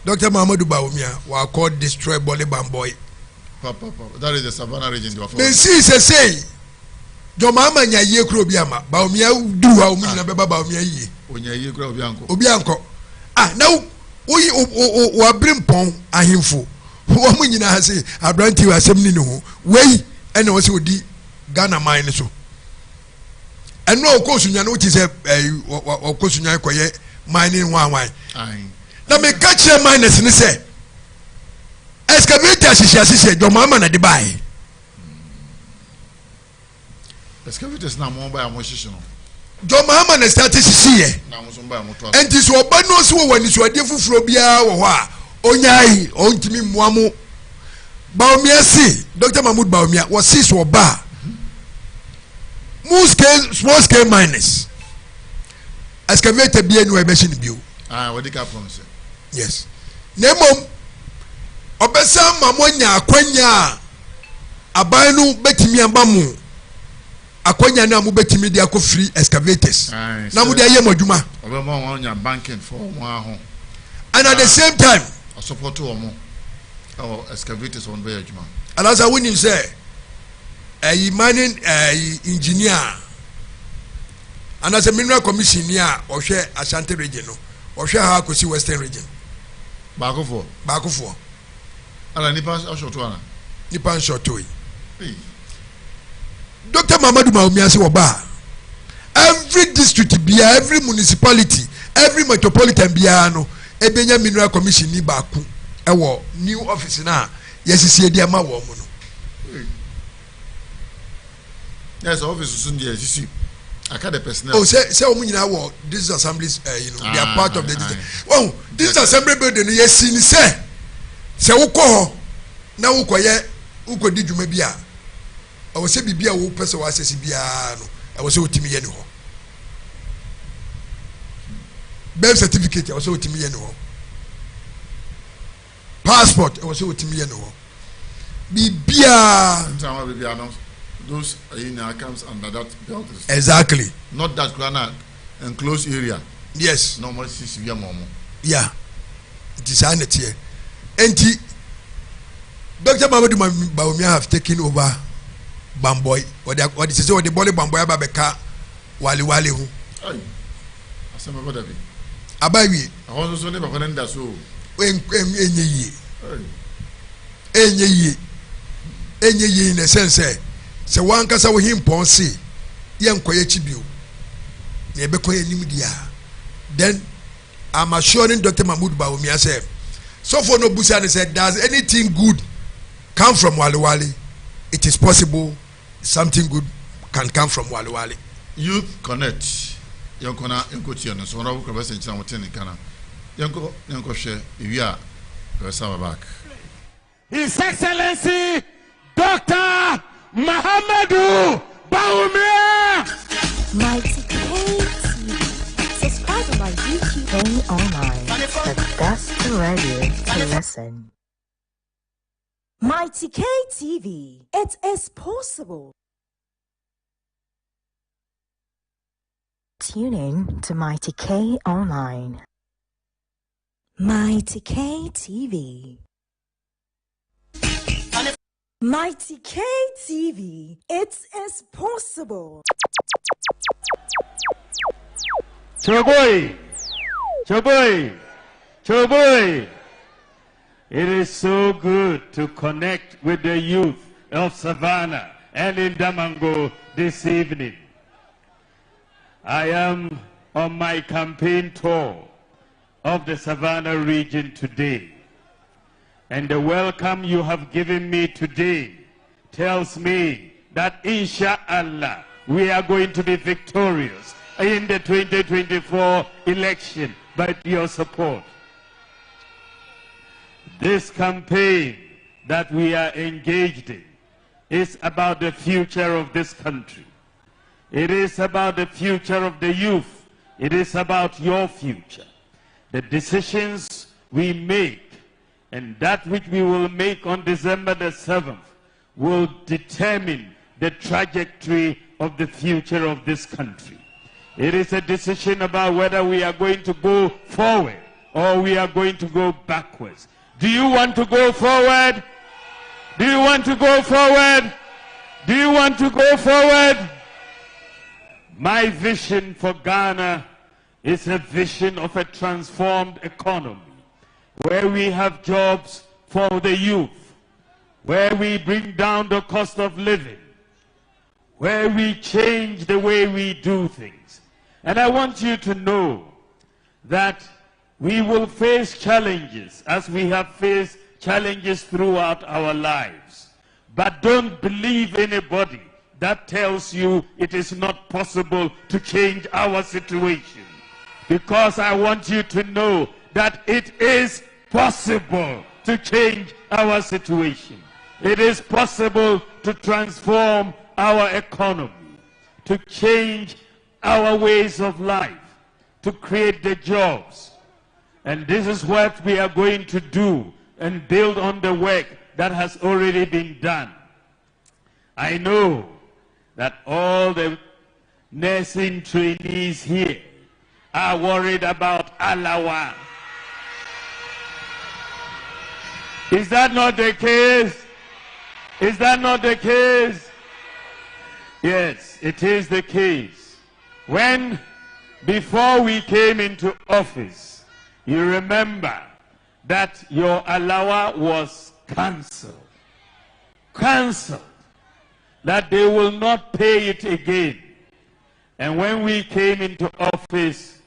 Dr. Mahama Bawumia were called destroy Bole Bamboi. Papa, that is the Savannah region. They say, Jomama nya ye kro biama, Bawumia do how me na beba Bawumia ye. Onya ye kro obianko. Ah, now we bring pon ahimfo. Wo mu nyina say abranti wa asem ni ne ho. Wei ene wo se odi Ghana mine so. And no kosunya no ti say kosunya koye mining wan. Na me catch your minus ni say excavator sisi Jomama na de buy. Excavators na mo buy am hihye no. John Mahama na start sisiye enti so oba no so wani so ade fufuro bia wo ho a onyai ontimi muamu Bawumia si Dr. Mahmoud Bawumia was si so oba small scale miners excavator bia no e be shi ni bio what the cap promise yes nemom obesa mamonya akwanya aban no betimi abamu akwanya na mu betimi dia ko free excavators na mu dia yem adwuma obema won banking for one ho and at the same time support omo excavators on be adwuma alasa woni say mining engineer and as a mineral commission here ohwe Ashanti region no ohwe ha akosi western region baako ala nipa short one nipa short way Dr. Mahmoud Bawumia say oba every district bia every municipality every metropolitan bia no ebenya mineral commission ni baako ewo new office na yesisi edi ama wo mu no yes office sun dey yesisi aka the personnel say omu nyina wo this assemblies they are part of the this assembly building yesi ni say wo ko na wo koye wo kodi dwuma bia I say bibia wo pese wa asesi bia no I was say otimi ye ne ho birth certificate I was say otimi ye ne ho passport I was say otimi ye ne ho bibia ntama bibia no those comes under that belt exactly not that grana enclosed area yes normal sisi bia momo yeah it is anete enti Dr. Mahmoud Bawumia have taken over Bamboi what they say what the Bole Bamboi ababeka wali hu ai asema boda bi abawi ahon so ne ba fana nda so enye yi in a sense se wan kasa wo himpon se ye nkoye chibio na ebekoye nim dia then I'm assuring Dr. Mahmoud Bawumia say so for no busa and said does anything good come from Wali? It is possible something good can come from Wali. Youth Connect yankona enkoti no so rawo kwabese nchina motene kana yanko hwe ewia pesa back His Excellency Dr. Muhammadu Bawumia Mighty KTV. Subscribe to my YouTube. Play online. The best radio to listen. Mighty KTV. It is possible. Tune in to Mighty K Online. Mighty KTV. Mighty KTV. It is possible. Choboy! It is so good to connect with the youth of Savannah and in Damango this evening. I am on my campaign tour of the Savannah region today. And the welcome you have given me today tells me that inshallah we are going to be victorious in the 2024 election by your support. This campaign that we are engaged in is about the future of this country. It is about the future of the youth. It is about your future. The decisions we make and that which we will make on December the 7th will determine the trajectory of the future of this country. It is a decision about whether we are going to go forward or we are going to go backwards. Do you want to go forward? Do you want to go forward? Do you want to go forward? My vision for Ghana is a vision of a transformed economy, where we have jobs for the youth, where we bring down the cost of living, where we change the way we do things. And I want you to know that we will face challenges as we have faced challenges throughout our lives. But don't believe anybody that tells you it is not possible to change our situation. Because I want you to know that it is possible to change our situation. It is possible to transform our economy, to change our ways of life, to create the jobs. And this is what we are going to do and build on the work that has already been done. I know that all the nursing trainees here are worried about Alawa. Is that not the case? Is that not the case? Yes, it is the case. When, before we came into office, you remember that your Alawa was cancelled. Cancelled. That they will not pay it again. And when we came into office,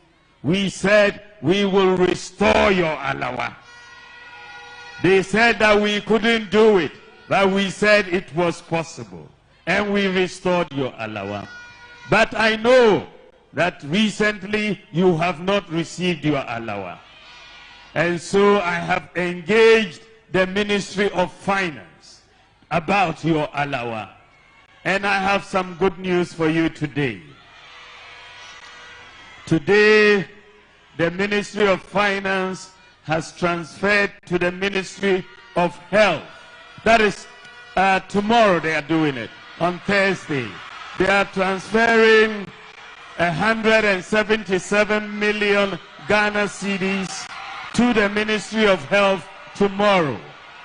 we said we will restore your Alawa. They said that we couldn't do it, but we said it was possible. And we restored your Alawa. But I know that recently you have not received your Alawa. And so I have engaged the Ministry of Finance about your Alawa. And I have some good news for you today. Today, the Ministry of Finance has transferred to the Ministry of Health. That is, tomorrow they are doing it, on Thursday. They are transferring 177 million Ghana cedis to the Ministry of Health tomorrow.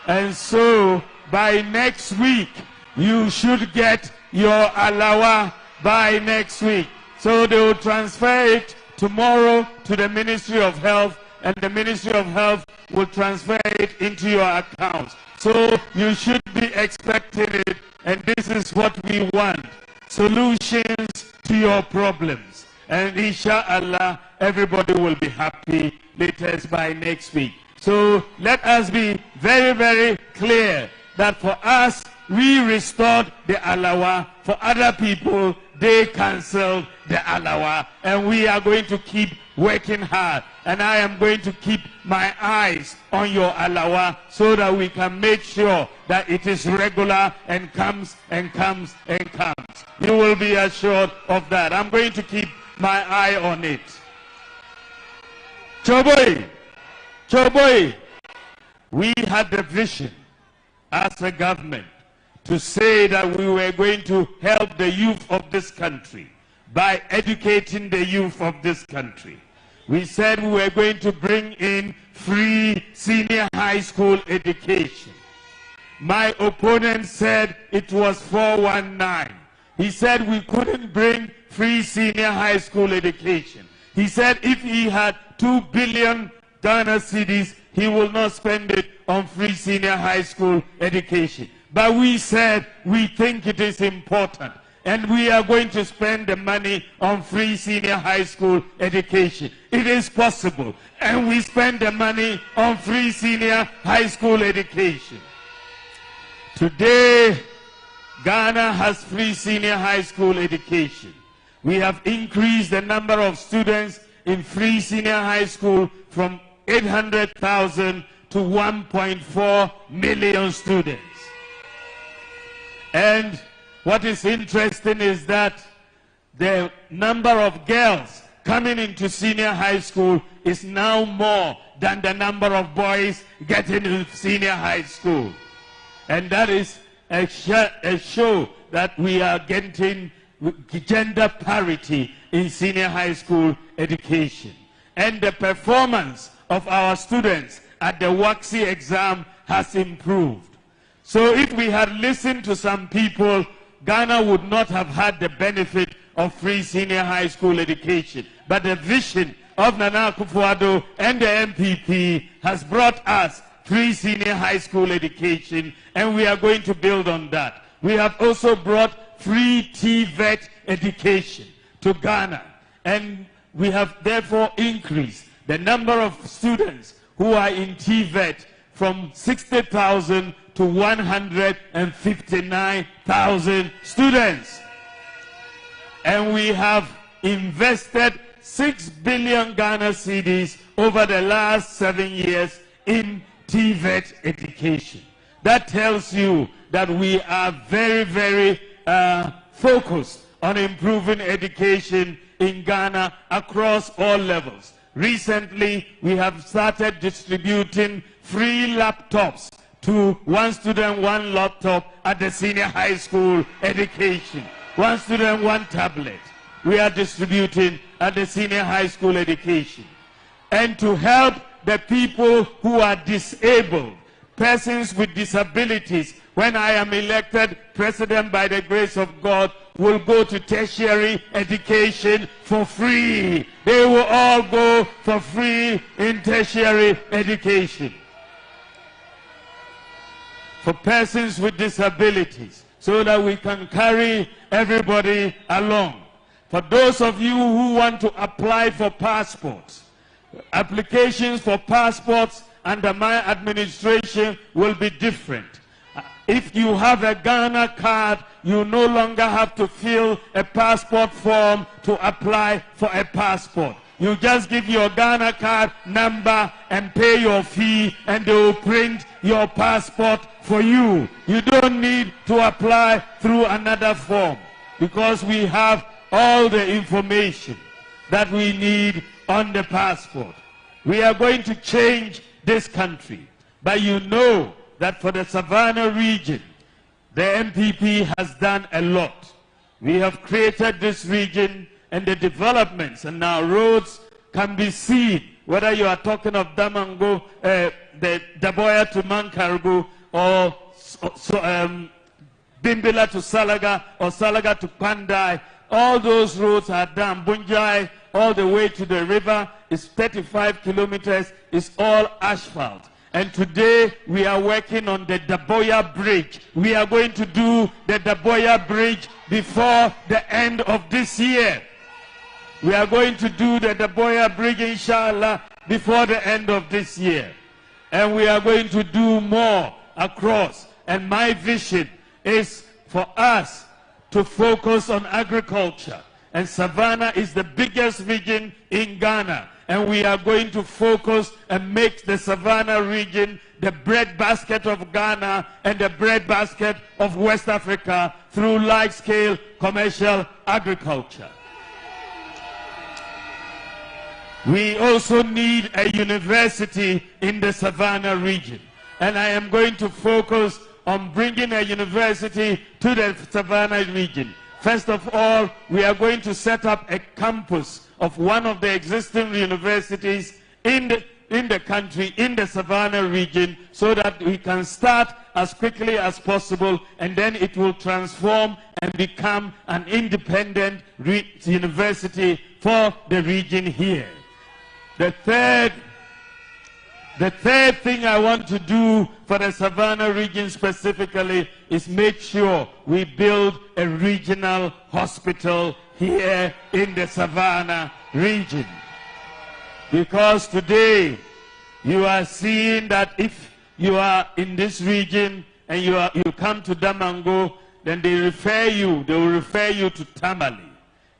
And so, by next week, you should get your Alawa by next week. So they will transfer it tomorrow to the Ministry of Health, and the Ministry of Health will transfer it into your accounts. So you should be expecting it, and this is what we want. Solutions to your problems. And inshallah, everybody will be happy latest by next week. So let us be very, very clear that for us, we restored the Alawa. For other people, they cancelled the Alawa. And we are going to keep working hard. And I am going to keep my eyes on your Alawa so that we can make sure that it is regular and comes and comes and comes. You will be assured of that. I'm going to keep my eye on it. Choboi, we had the vision as a government to say that we were going to help the youth of this country by educating the youth of this country. We said we were going to bring in free senior high school education. My opponent said it was 419. He said we couldn't bring free senior high school education. He said if he had 2 billion Ghana cedis, he will not spend it on free senior high school education. But we said we think it is important, and we are going to spend the money on free senior high school education. It is possible, and we spend the money on free senior high school education. Today, Ghana has free senior high school education. We have increased the number of students in free senior high school from 800,000 to 1.4 million students. And what is interesting is that the number of girls coming into senior high school is now more than the number of boys getting into senior high school. And that is a show that we are getting gender parity in senior high school education. And the performance of our students at the WACSI exam has improved. So if we had listened to some people, Ghana would not have had the benefit of free senior high school education. But the vision of Nana Akufo-Addo and the MPP has brought us free senior high school education, and we are going to build on that. We have also brought free TVET education to Ghana, and we have therefore increased the number of students who are in TVET from 60,000 to 159,000 students. And we have invested 6 billion Ghana cedis over the last 7 years in TVET education. That tells you that we are very, very focused on improving education in Ghana across all levels. Recently, we have started distributing free laptops to 1 student, 1 laptop at the senior high school education. 1 student, 1 tablet. We are distributing at the senior high school education. And to help the people who are disabled, persons with disabilities, when I am elected president by the grace of God, will go to tertiary education for free. They will all go for free in tertiary education for persons with disabilities, so that we can carry everybody along. For those of you who want to apply for passports, applications for passports under my administration will be different. If you have a Ghana card, you no longer have to fill a passport form to apply for a passport. You just give your Ghana card number and pay your fee, and they will print your passport for you. You don't need to apply through another form, because we have all the information that we need on the passport. We are going to change this country, but you know that for the Savannah region, the MPP has done a lot. We have created this region, and the developments and now roads can be seen, whether you are talking of Damango, the Daboya to Mankargo, or Bimbila to Salaga, or Salaga to Pandai. All those roads are done. Bunjai, all the way to the river, is 35 kilometers, is all asphalt. And today we are working on the Daboya Bridge. We are going to do the Daboya Bridge before the end of this year. We are going to do the Daboya Bridge, inshallah, before the end of this year. And we are going to do more across. And my vision is for us to focus on agriculture. And Savannah is the biggest region in Ghana. And we are going to focus and make the Savannah region the breadbasket of Ghana and the breadbasket of West Africa through large-scale commercial agriculture. We also need a university in the Savannah region. And I am going to focus on bringing a university to the Savannah region. First of all, we are going to set up a campus of one of the existing universities in the country, in the Savannah region, so that we can start as quickly as possible, and then it will transform and become an independent university for the region here. The third thing I want to do for the Savannah region specifically is make sure we build a regional hospital here in the Savannah region. Because today you are seeing that if you are in this region and you come to Damango, then they will refer you to Tamale,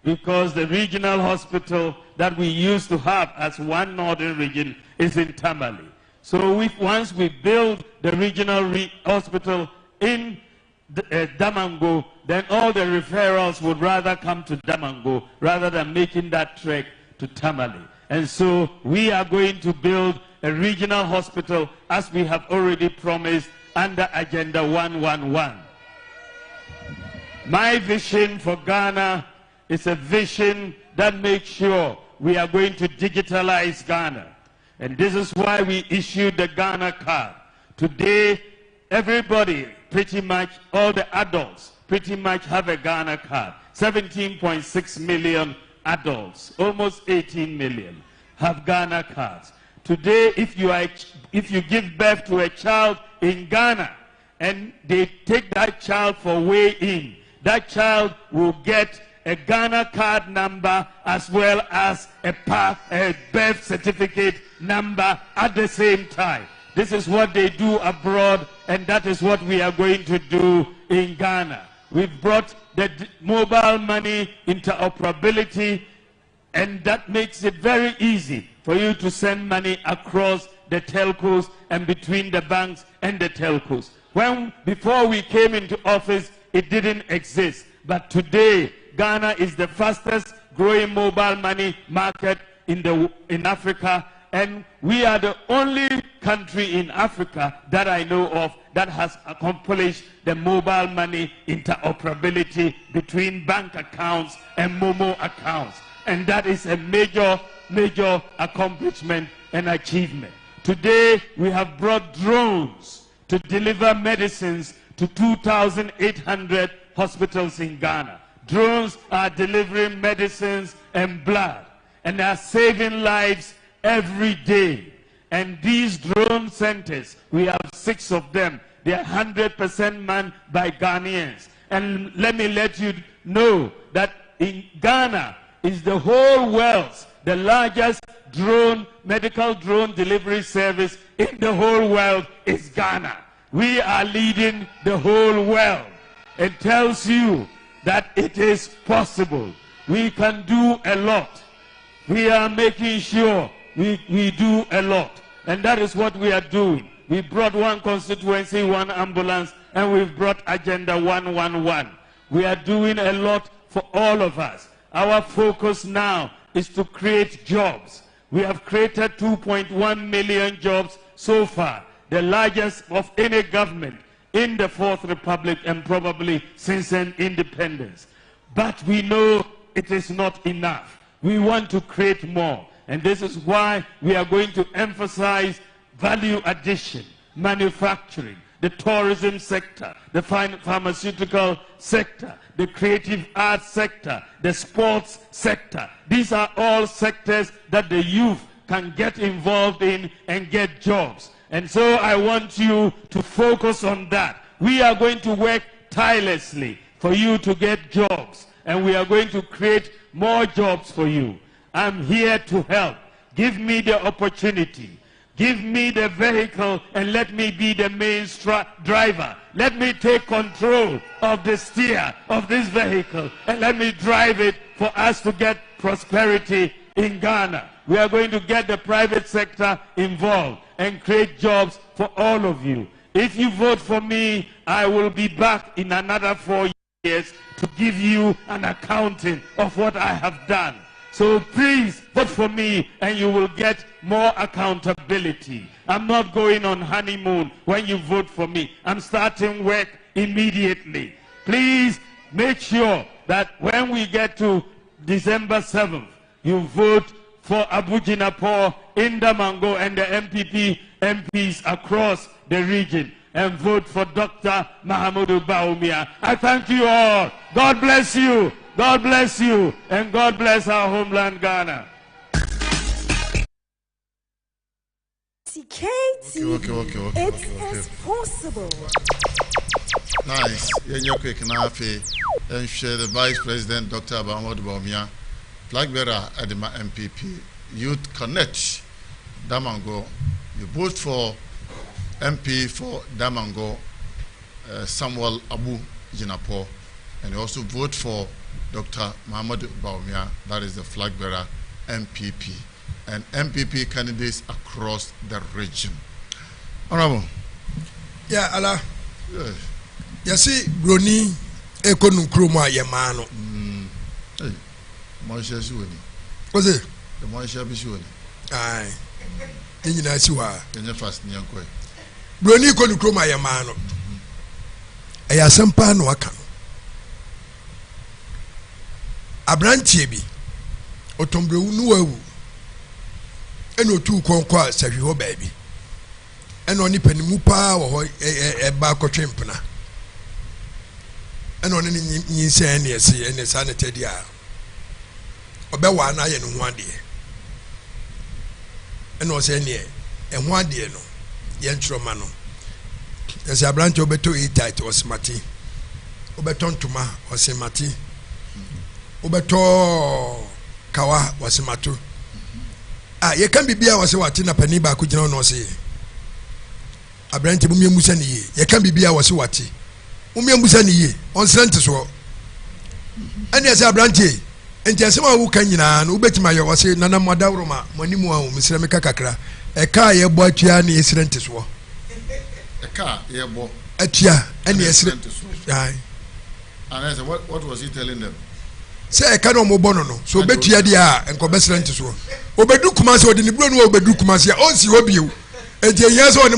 because the regional hospital that we used to have as one northern region is in Tamale. So once we build the regional hospital in Damango, then all the referrals would rather come to Damango rather than making that trek to Tamale. And so we are going to build a regional hospital, as we have already promised, under Agenda 111. My vision for Ghana is a vision that makes sure we are going to digitalize Ghana. And this is why we issued the Ghana card. Today, everybody, pretty much all the adults, pretty much have a Ghana card. 17.6 million adults, almost 18 million, have Ghana cards. Today, if you give birth to a child in Ghana and they take that child for weigh-in, that child will get a Ghana card number as well as a birth certificate number at the same time. This is what they do abroad, and that is what we are going to do in Ghana. We've brought the mobile money interoperability, and that makes it very easy for you to send money across the telcos and between the banks and the telcos. Before we came into office, it didn't exist. But today, Ghana is the fastest growing mobile money market in Africa, and we are the only country in Africa that I know of that has accomplished the mobile money interoperability between bank accounts and Momo accounts. And that is a major, major accomplishment and achievement. Today, we have brought drones to deliver medicines to 2,800 hospitals in Ghana. Drones are delivering medicines and blood, and they are saving lives every day. And these drone centers, we have 6 of them. They are 100% manned by Ghanaians. And let me let you know that in Ghana is the whole world's the largest medical drone delivery service in the whole world is Ghana. We are leading the whole world. It tells you that it is possible. We can do a lot. We are making sure we do a lot. And that is what we are doing. We brought 1 constituency, 1 ambulance, and we've brought Agenda 111. We are doing a lot for all of us. Our focus now is to create jobs. We have created 2.1 million jobs so far, the largest of any government in the 4th Republic and probably since an independence. But we know it is not enough. We want to create more. And this is why we are going to emphasize value addition, manufacturing, the tourism sector, the pharmaceutical sector, the creative arts sector, the sports sector. These are all sectors that the youth can get involved in and get jobs. And so I want you to focus on that. We are going to work tirelessly for you to get jobs, and we are going to create more jobs for you. I'm here to help. Give me the opportunity. Give me the vehicle and let me be the main driver. Let me take control of the steer of this vehicle and let me drive it for us to get prosperity in Ghana. We are going to get the private sector involved and create jobs for all of you. If you vote for me, I will be back in another 4 years to give you an accounting of what I have done. So please vote for me and you will get more accountability. I'm not going on honeymoon when you vote for me. I'm starting work immediately. Please make sure that when we get to December 7th, you vote for Abu Jinapor, Indamango, and the MPP MPs across the region, and vote for Dr. Mahama Bawumia. I thank you all. God bless you. God bless you, and God bless our homeland, Ghana. Okay. It is possible. Nice. You're quick now, and share the Vice President, Dr. Bawumia, flag bearer at the MPP, Youth Connect, Damango. You vote for MP for Damango, Samuel Abu Jinapor, and you also vote for Dr. Mahama Bawumia, that is the flag bearer, MPP, and MPP candidates across the region. Honorable. Yeah, Allah. You see, Bruni, Ekonu Kruma Yamano. Hey, Moisha Suani. Was it? The Moisha Bisuani. Aye. In Yasua. In your first Nyankwe. Bruni Konu Kruma Yamano. I have some pan wakano. Abrantie bi otombre nu awu eno tu konkwa sahwe ho baabi eno ni panimu pa wo ho ba kotwempna eno ne nyinsa ne ese ene sa ne tedi a obewa na ye no ho ade eno se ne ho ade no ye ntroma no ese abrantie obeto tight osmati obetontuma osimati Ubeto kawa wasimatu. Ah, ye kan bibia wase wati na pani ba ku gina no se. abrante mu musa ni ye ye kan bibia wo se wate mu musa ni ye on srente so ani ase abrante enti asem a wo kan nyina no betima ye wo se nana modawro ma manimu a wo misre me kakakra e ka ye bo atua na ye srente so e ka ye bo atua ani ye srente so ai and I said what was he telling them say e ka no mo bono no so betua dia enko be srente so obedu kumase odi ni bro no obedu kumase a onsi obiew enti yes oni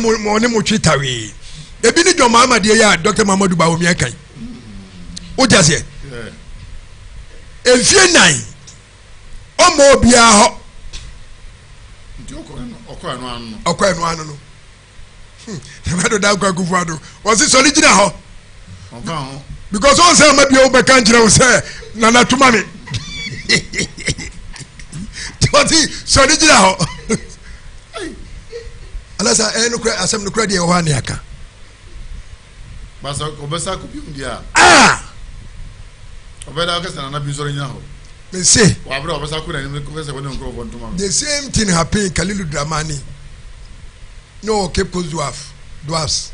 mo twitawe ebi ni John Mahama de ya Dr. Mamadou Bawumia kan o jase efie nan o mo bia ho nti okọ anu no never da kwa kufuado o si soli gina ho because on say ma bia o be kan gina o say na na tuma me toti soli gina ho alasa no kra asem no kra de ho ani aka basa obesa ko bium dia obeda ka sana na bi soro nya ho me say wa bra obesa ko na ni ko se ko no nko fo ntuma the same thing happened Kalilu Dramani no Cape Coast dwarfs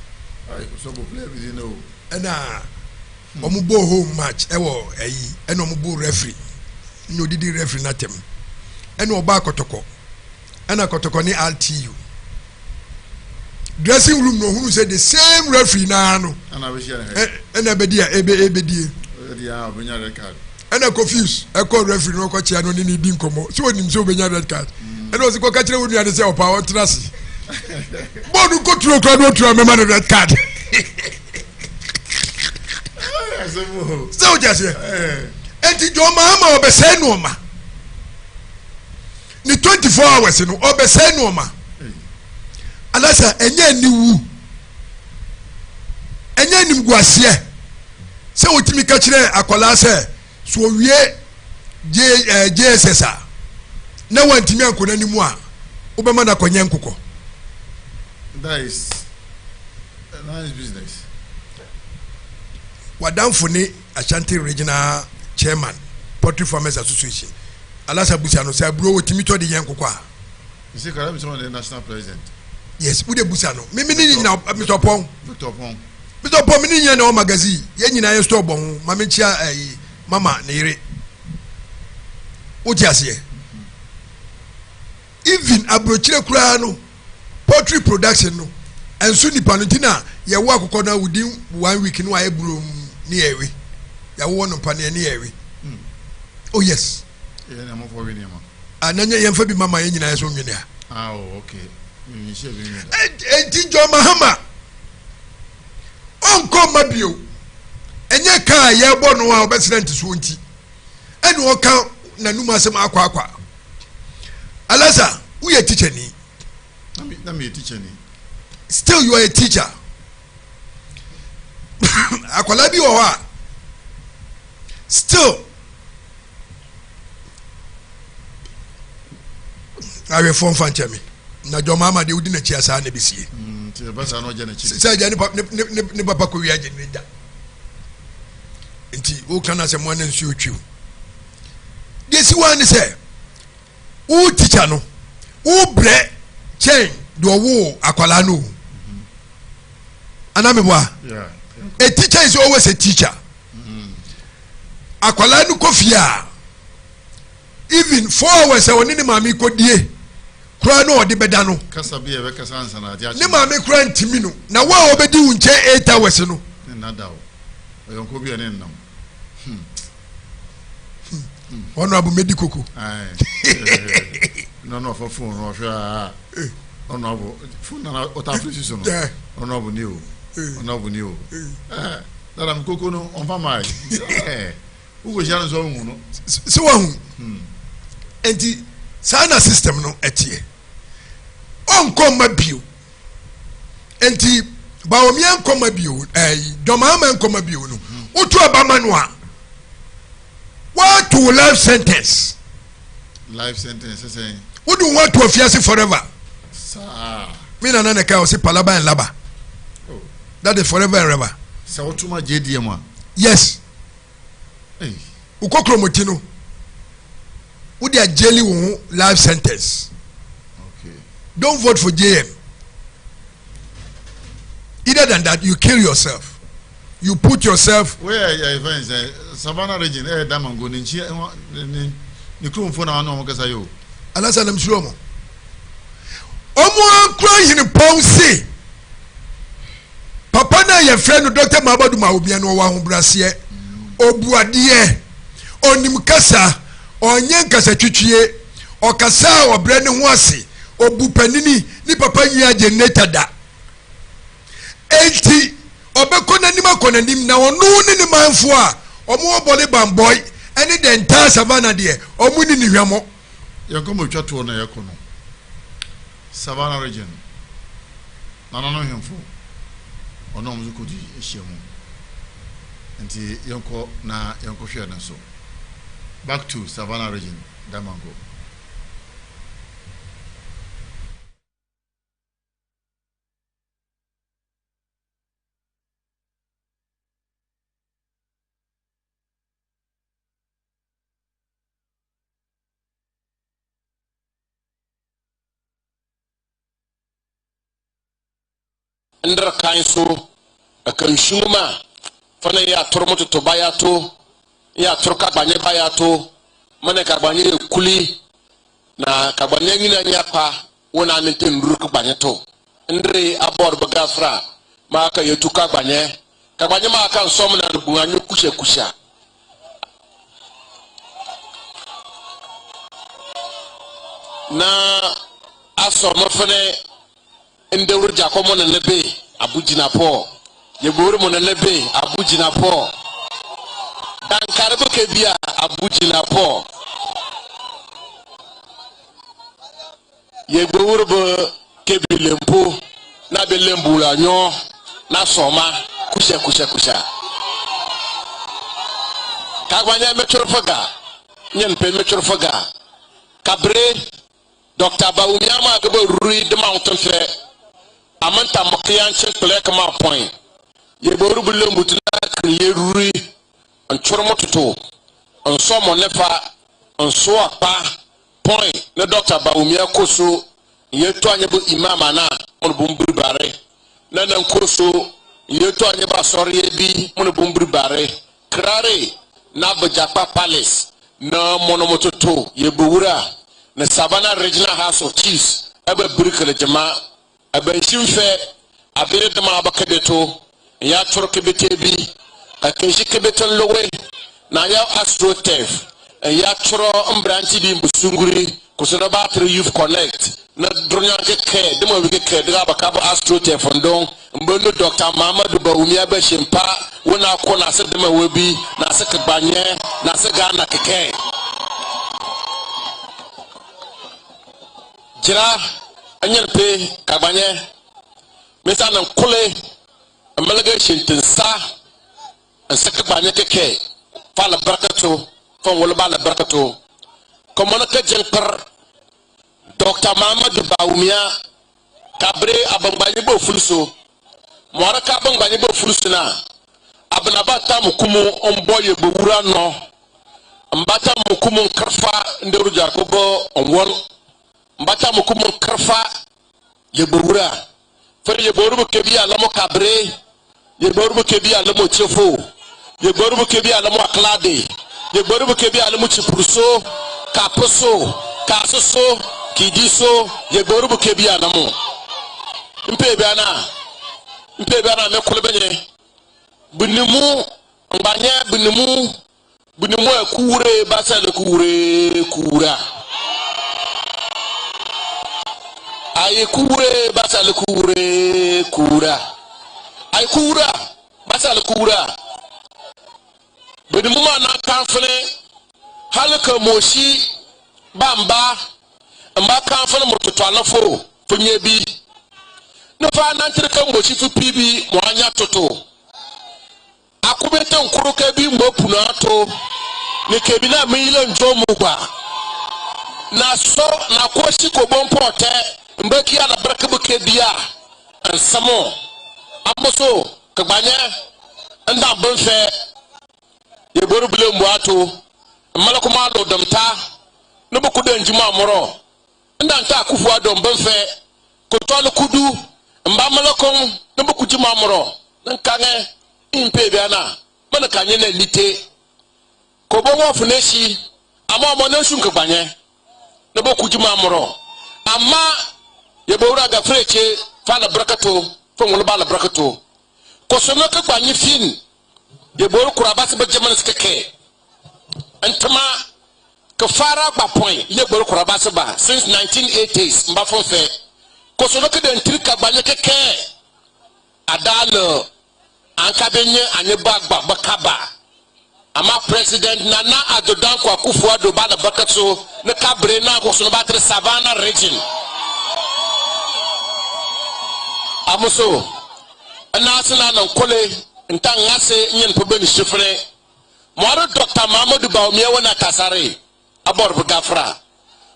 ai so bo play with no na omubo home match ewo eyi ena omubo referee no didi referee na tem ena oba kotoko ena kotoko ni RTU dressing room no who said the same referee na no ena bedia ebedie dia obenya red card ena confused e call referee no ko chia no ni di nkomo so onim so obenya red card ena o si ko ka kire wonu ade se opa o trasi bodu ko tro ko no tro me man red card so just enti John Mahama obese no ma ni 24 hours no obese no ma alasa enye ni wu enye ni mguasie se otimi ka kire akola se so wie JSS na wantimi ankona ni mu a obema na konye nkukọ that is a nice business wadamfo ni Ashanti Regional Chairman Poultry Farmers Association alasa busia no say bro otimi to de yen nkukọ a you see Karam is the national president yes we de busia no me ni nyina Victor Pong mi ni nyina na magazine ye nyina ye store bon ma me chia mama na ire o ti ase even abrochire kura no poultry production no enso nipa no tina ye wo akokọ na within 1 week no aye bro ni ewe ya wo no pa na ni ewe oh yes ye na mo for we ni ma ananya ye mfa bi mama ye nyina ye so nwene ah okay you share be me enti John Mahama onko mabio enye ka ye bo no a obesrent so nti ene o ka nanum asem akwa alasa we a teacher ni na me teacher ni still you are a teacher akola bi o ha still awe form fan chemi na John Mahama de udi na chia sa na bisie ti ba sa no je na chi say je ni papa ko wi aje ni da nti o kana se mo na nsu otwiw de si wan say o teacher no o bre chen do wo akwala no anameboa yeah a teacher is always a teacher akwala no kofia even 4 hours e woni ni mami ko die kura no odi beda no kasa bi e be kasa ansa na ade a ni mami kura ntimi no na wa obedi unche 8 hours no na dawo yonko bi ene nnam honorable medikoko no for phone no hwa honorable phone na otafrisi so no honorable ni o honorable ni o dara mkoko no on fa mai ugo jana so hu no so wa hu enti sana system no etie on koma bio enti Bawumia nkoma bio John Mahama nkoma bio no utu abama no a what to life sentence say what do you want to afiase forever sa me na na ka o se palaba en laba that is forever and ever sa otuma JDM a yes ukokromoti no would they jelly life sentence okay don't vote for JM Either than that, you kill yourself. You put yourself. Where your events, Savannah region, Damango, Nikrum for now, no Casayo. Alas, I'm sure. Omo crying in Ponce. Papa na your friend Dr. Mabadu Maubiano wa Brassier. Obuadie. Onimkasa. Onyankasa Chuchie. Okasa or Brennan Wasi. Obu Panini. Ni Papa ya generator da. 80. Obekona nima kona nim na onu ni manfo a omo Bole Bamboi any the entire Savannah there omu ni hwamo yakomo twato na yakono Savannah region nana no hemfo ono omo kodi ehiemu nti yanko na yanko hwe na so back to Savannah region Damango. Ndra kanso akanshuma fana ya tormoto to bayato ya torka banye bayato mane ka banye kuli na ka banye ngina nyapa wona nte nduru ka banye to ndre abor bagafra ma ka yetuka banye ka banye ma ka nsom na buanyu kusha na aso mafane inde urja ko mo na lebe abujina po ye buru mo na lebe abujina po dan karbo ke bia abujina po ye buru bo ke bilempo na belembu la nyo na soma kusha kagwanya metrofaga nyen pe metrofaga kabre Dr. Bawumia ma gabo rui de mountain fe amanta makiyan cin plek ma point ye boru bulle mutuna kriye rui an chormo tuto an somo nefa an so apa point na Dr. Bawumia koso ye to anye bu imama na on bumbri bare na nan koso ye to anye ba sori bi on bumbri bare krare na bajapa palace na monomototo ye buwura na Savannah Regional House of Chiefs ebe burikele jama ebe nshimfe abere dama abakadeto ya toro kebete bi akenshi kebete lowe na ya astrotef ya toro mbranchi bi mbusunguri kusoro battery youth connect na dronya ke demo wike ke daga bakabo astrotef ndong mbono Dr. Mahama Bawumia be shimpa wona ko na se dema webi na se kbanye na se gana keke jira anyar pe kabanye mesa nan kule amalaga shintinsa an saka banye keke fala barkato fon wala bala barkato comme on ka jenkar Dr. Mahama Bawumia kabre abangbanyi bo fulso mora ka abangbanyi bo fulso na abnabata mukumu omboye bo wura no mbata mukumu karfa nderu jakobo onwon mbata mukumu karfa ye bowura fer ye borubu kebi alamo kabre ye borubu kebi alamo chefo ye borubu kebi alamo aklade ye borubu kebi alamo chipruso kaposo kasoso kidiso ye borubu kebi alamo mpe biana me kulbenye bunimu mbanya bunimu akure basale kura ay kure basal kura ay kura basal kura bidi muma na kanfene halaka moshi bamba mba kanfene mototo alafo funye bi no fa na ntirka moshi fu pibi mo anya toto akubete nkuru ka bi mbo puno ato ni kebina mile njomu kwa na so na koshi ko bompote mbeki ala baraka buke biya an samo amoso kagbanya anda bonfe ye boru bule mwato malako malo damta no boku de njuma moro anda nta akufu adom bonfe ko tolo kudu mba malako no bokuji mamro nkange impe biana mana kanye na lite ko bo wo funeshi ama mo na sunka gbanye no bokuji mamro ama ye bowra ga freche fa na brakato fo mo ba na brakato ko so no ka gbanye fin ye bowra kuraba se be jaman skeke antama ka fara gba point ye bowra kuraba se ba since 1980s mba fon fe ko so no ka den trika gbanye keke adalo ankabenye anyeba gba kaba ama president Nana Addo Akufo-Addo ba na bakato ne kabre na ko so no ba tre Savannah region amuso anasina na nkole ntangase nyen po beni shifre mo Dr. Mahama Bawumia wona tasare abor bu gafra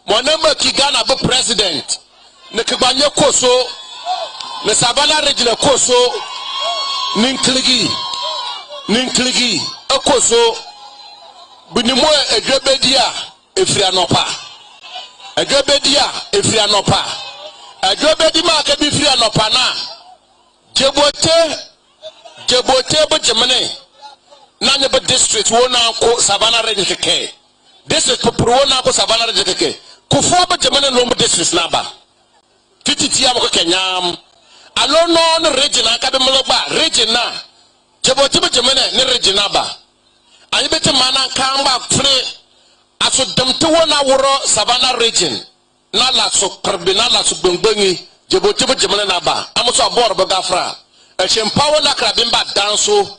mo na ma ki Ghana bu president ne kibanye koso ne Savannah region koso ninkligi akoso binimo edwebedia efrianopa edwebedi ma ka bi frianopa na jebote bo jemene na ne be district wona ko Savannah region keke district popro wona ko Savannah region keke kufo bo jemene no mo district na ba tititi am ko kenyam alo no region aka be mlogba region na jebote bo jemene ne region na ba ayi bete mana kamba fre aso demte wona woro Savannah region na la so karbina la so gbengbengi jebote bo jemene na ba amuso abor bo gafra e chempawo na krabimba danso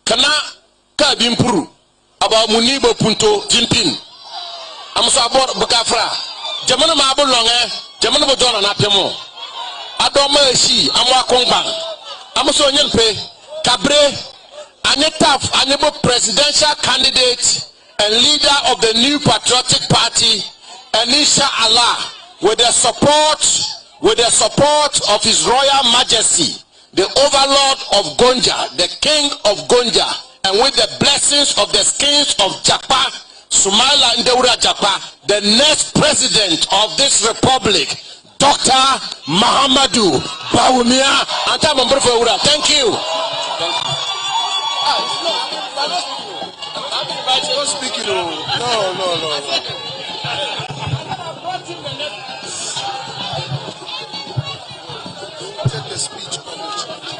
kana ka bimpuru aba munibo punto timpin amuso abor bo gafra jemene ma bo longe jemene bo jona na pemo adoma eshi amwa kongba amuso nyenpe kabre Anetaf Anebo presidential candidate and leader of the new patriotic party, and inshallah with the support of His Royal Majesty, the Overlord of Gonja, the King of Gonja, and with the blessings of the kings of Japa, Sumaila Ndeura Japa, the next president of this republic, Dr. Mahama Bawumia. Thank you. Don't speak it. No. Take the speech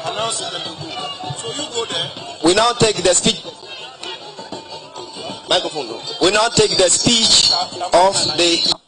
announce it and go. So you go there. We now take the speech. Microphone. No. We now take the speech of the.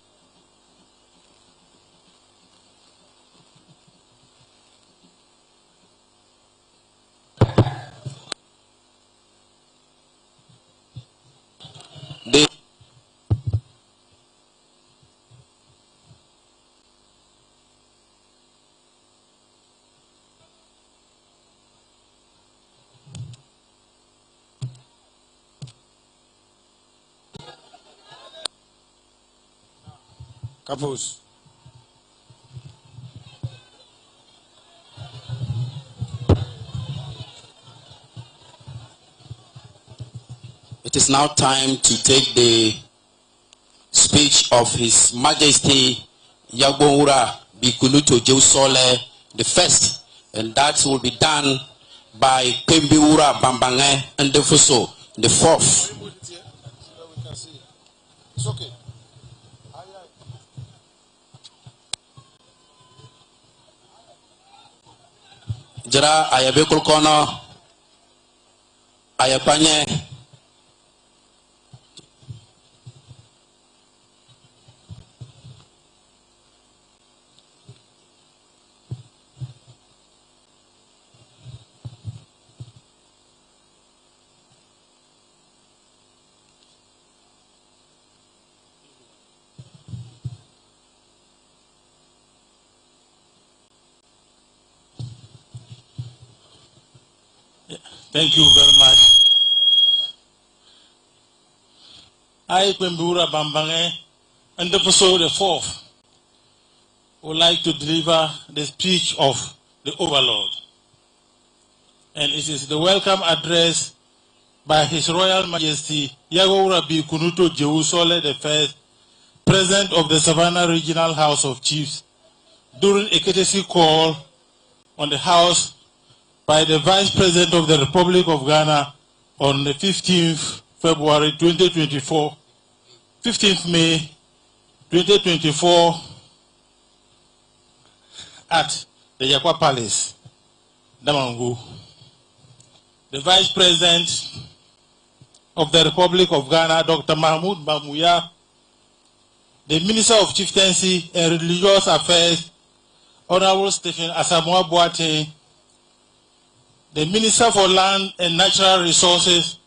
Kapos. It is now time to take the speech of His Majesty Yagbonwura Bikunuto Jeusole the first, and that will be done by Pembiwura Bambange and Defuso the fourth. It's okay. Jara ayabe kulkono ayapanye Thank you very much. I, Pembura Bambange, and the episode the fourth, would like to deliver the speech of the Overlord. And it is the welcome address by His Royal Majesty Yagbonwura Bikunuto Jeusole the first, President of the Savannah Regional House of Chiefs, during a courtesy call on the House by the Vice President of the Republic of Ghana on the 15th February 2024, 15th May 2024 at the Yakwa Palace, Damangu. The Vice President of the Republic of Ghana, Dr. Bawumia, the Minister of Chieftaincy and Religious Affairs, Honorable Stephen Asamoah Boateng, the Minister for Land and Natural Resources,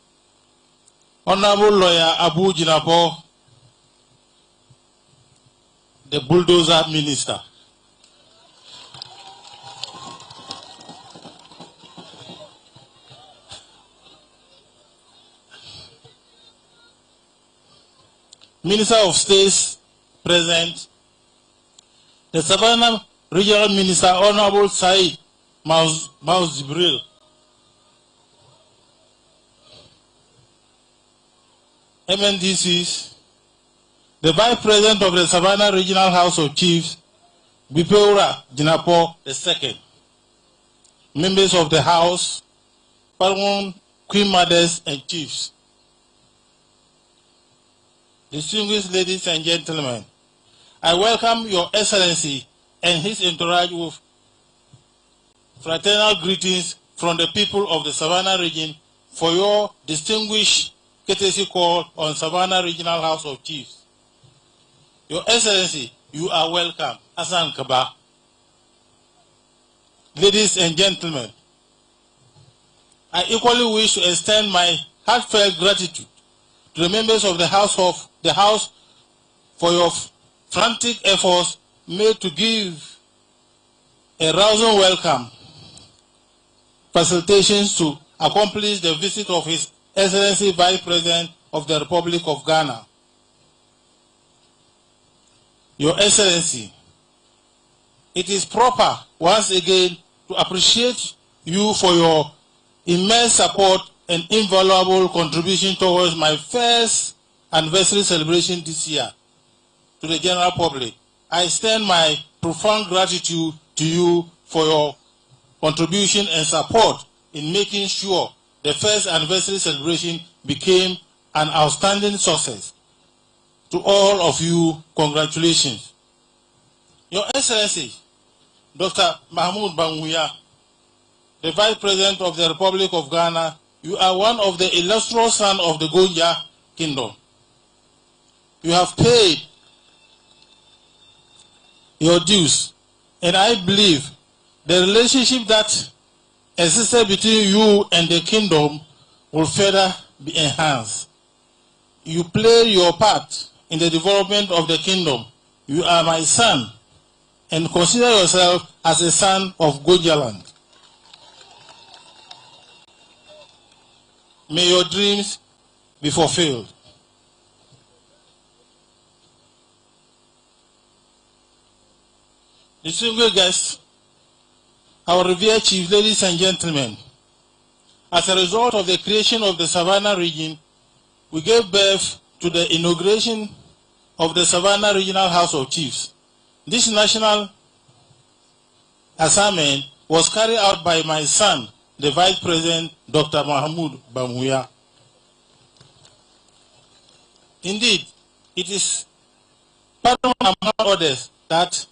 Honorable Lawyer Abu Jinabo, the Bulldozer Minister. Minister of States present, the Savannah Regional Minister, Honorable Said Maus Jibril. MNDCs, the Vice President of the Savannah Regional House of Chiefs, Bipeura Jinapo II, members of the House, Parliament, Queen Mothers and Chiefs, distinguished ladies and gentlemen, I welcome Your Excellency and his entourage with fraternal greetings from the people of the Savannah region for your distinguished courtesy call on Savannah Regional House of Chiefs. Your Excellency, you are welcome. Asan Kaba. Ladies and gentlemen, I equally wish to extend my heartfelt gratitude to the members of the House for your frantic efforts made to give a rousing welcome facilitations to accomplish the visit of His Excellency Vice President of the Republic of Ghana. Your Excellency, it is proper once again to appreciate you for your immense support and invaluable contribution towards my first anniversary celebration this year. To the general public, I extend my profound gratitude to you for your contribution and support in making sure the first anniversary celebration became an outstanding success. To all of you, congratulations. Your Excellency, Dr. Bawumia, the Vice President of the Republic of Ghana, you are one of the illustrious sons of the Gonja Kingdom. You have paid your dues, and I believe the relationship that existed between you and the kingdom will further be enhanced. You played your part in the development of the kingdom. You are my son, and consider yourself as a son of Gonjaland. May your dreams be fulfilled. Distinguished guests, our revered chief, ladies and gentlemen, as a result of the creation of the Savannah region, we gave birth to the inauguration of the Savannah Regional House of Chiefs. This national assignment was carried out by my son, the Vice President, Dr. Bawumia. Indeed, it is paramount among others that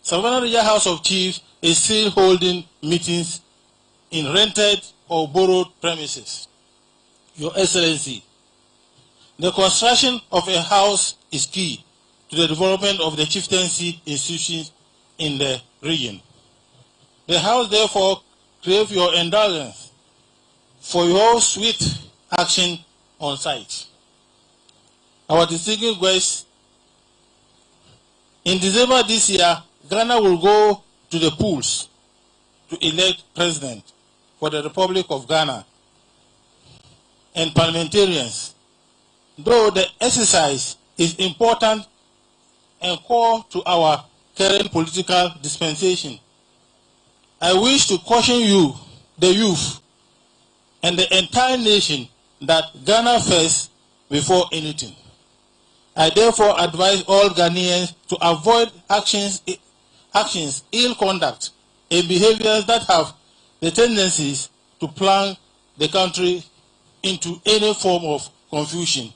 Savannah Regional House of Chiefs is still holding meetings in rented or borrowed premises. Your Excellency, the construction of a house is key to the development of the chieftaincy institutions in the region. The House therefore craves your indulgence for your swift action on site. Our distinguished guests, in December this year, Ghana will go to the polls to elect president for the Republic of Ghana and parliamentarians. Though the exercise is important and core to our current political dispensation, I wish to caution you, the youth, and the entire nation that Ghana first before anything. I therefore advise all Ghanaians to avoid actions, ill conduct, and behaviors that have the tendencies to plunge the country into any form of confusion,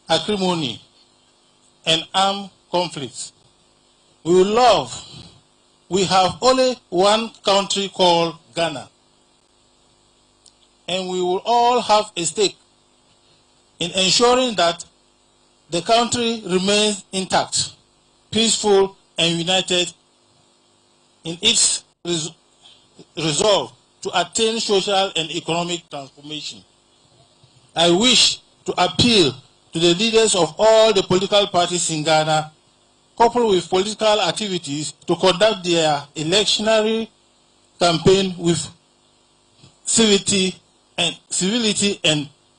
acrimony, and armed conflicts. We have only one country called Ghana, and we will all have a stake in ensuring that the country remains intact, peaceful, and united in its resolve to attain social and economic transformation. I wish to appeal to the leaders of all the political parties in Ghana, coupled with political activities, to conduct their electionary campaign with civility and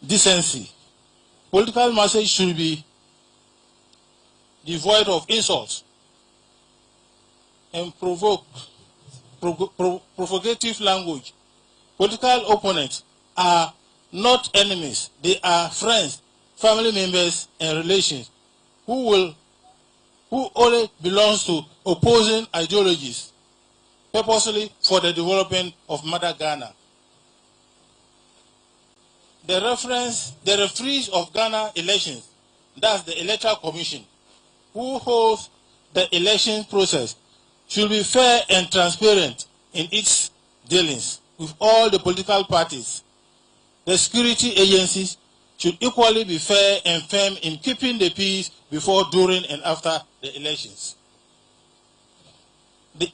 decency. Political message should be devoid of insults and provocative language. Political opponents are not enemies, they are friends, family members, and relations who only belongs to opposing ideologies, purposely for the development of Mother Ghana. The referees of Ghana elections, that's the Electoral Commission, who holds the election process, should be fair and transparent in its dealings with all the political parties. The security agencies should equally be fair and firm in keeping the peace before, during, and after the elections. The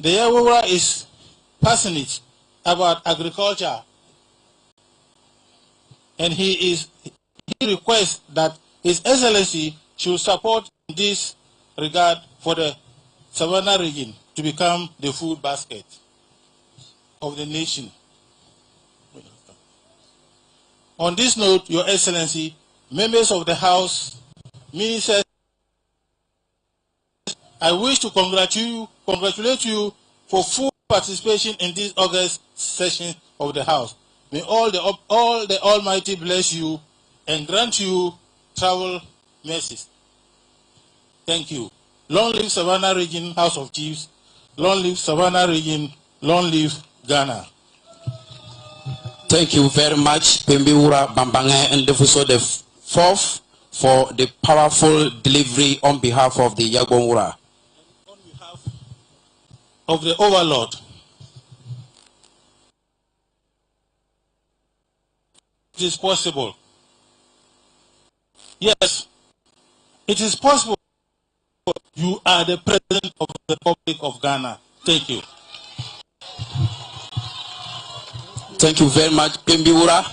Yawura is passionate about agriculture, and he requests that His Excellency should support in this regard for the Savannah region to become the food basket of the nation. On this note, Your Excellency, members of the House, ministers, I wish to congratulate you for full participation in this August session of the House. May all the Almighty bless you and grant you travel mercies. Thank you. Long live Savannah Region House of Chiefs. Long live Savannah Region. Long live Ghana. Thank you very much, Pembiura Bambange and Defuso the fourth for the powerful delivery on behalf of the Yagbonwura. On behalf of the Overlord, it is possible. Yes, it is possible. You are the President of the Republic of Ghana. Thank you. Thank you very much, Pembiura.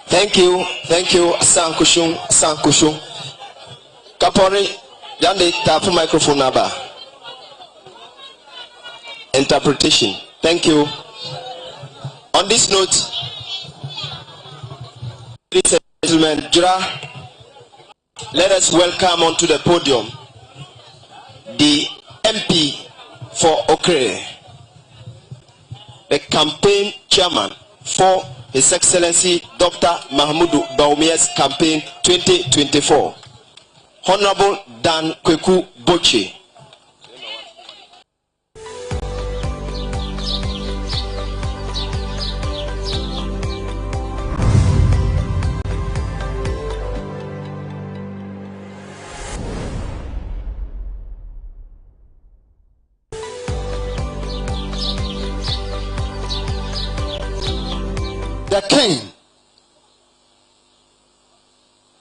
Thank you, Sankushung. Kapori, Yande tap microphone naba. Interpretation. Thank you. On this note, ladies and gentlemen, Jura, let us welcome onto the podium the MP for Okre, the campaign chairman for His Excellency Dr. Mahmoud Bawumia's campaign 2024, Honorable Dan Kweku Boche. The king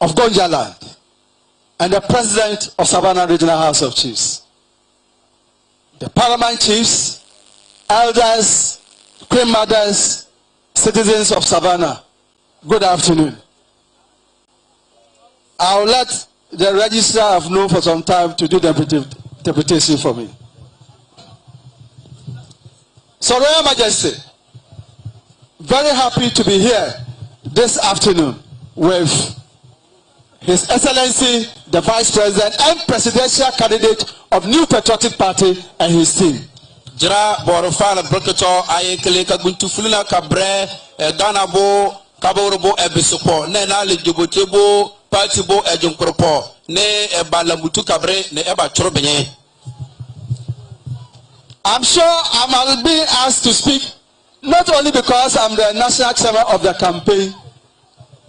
of Gonjaland and the president of Savannah Regional House of Chiefs, the paramount chiefs, elders, queen mothers, citizens of Savannah, good afternoon. I'll let the registrar have known for some time to do the interpretation for me. So, Royal Majesty, very happy to be here this afternoon with His Excellency, the Vice President and Presidential Candidate of New Patriotic Party and his team. Jira Borofala Brokato Ayekele Kaguntufulina Cabre Ganabo kaborobo ebisopo ne na le jobotebo party bo ejunkropo ne ebalamutu kabre ne eba chorobenye. I'm sure I'm being asked to speak not only because I'm the national chairman of the campaign,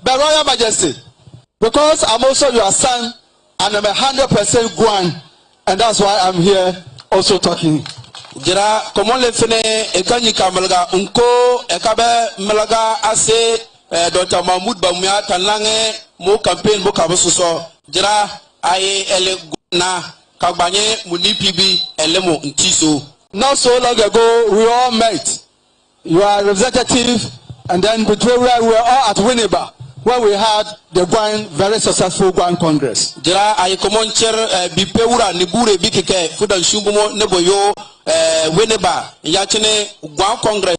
but Royal Majesty, because I'm also your son and I'm 100% Guan, and that's why I'm here also talking. Jira komole fene ekanyi kamalaga unko ekabe malaga ase Dr. Mahmoud Bawumia tanlange mo campaign mo kabososo jira aye ele na kagbanye munipibi elemo ntiso. Not so long ago, we all met. You are a representative, and then between we were all at Winneba when we had the very successful Guan Congress. Jira aye komoncher bipeura nibure bikike fudan shumbumo neboyo Winneba yachine Guan Congress.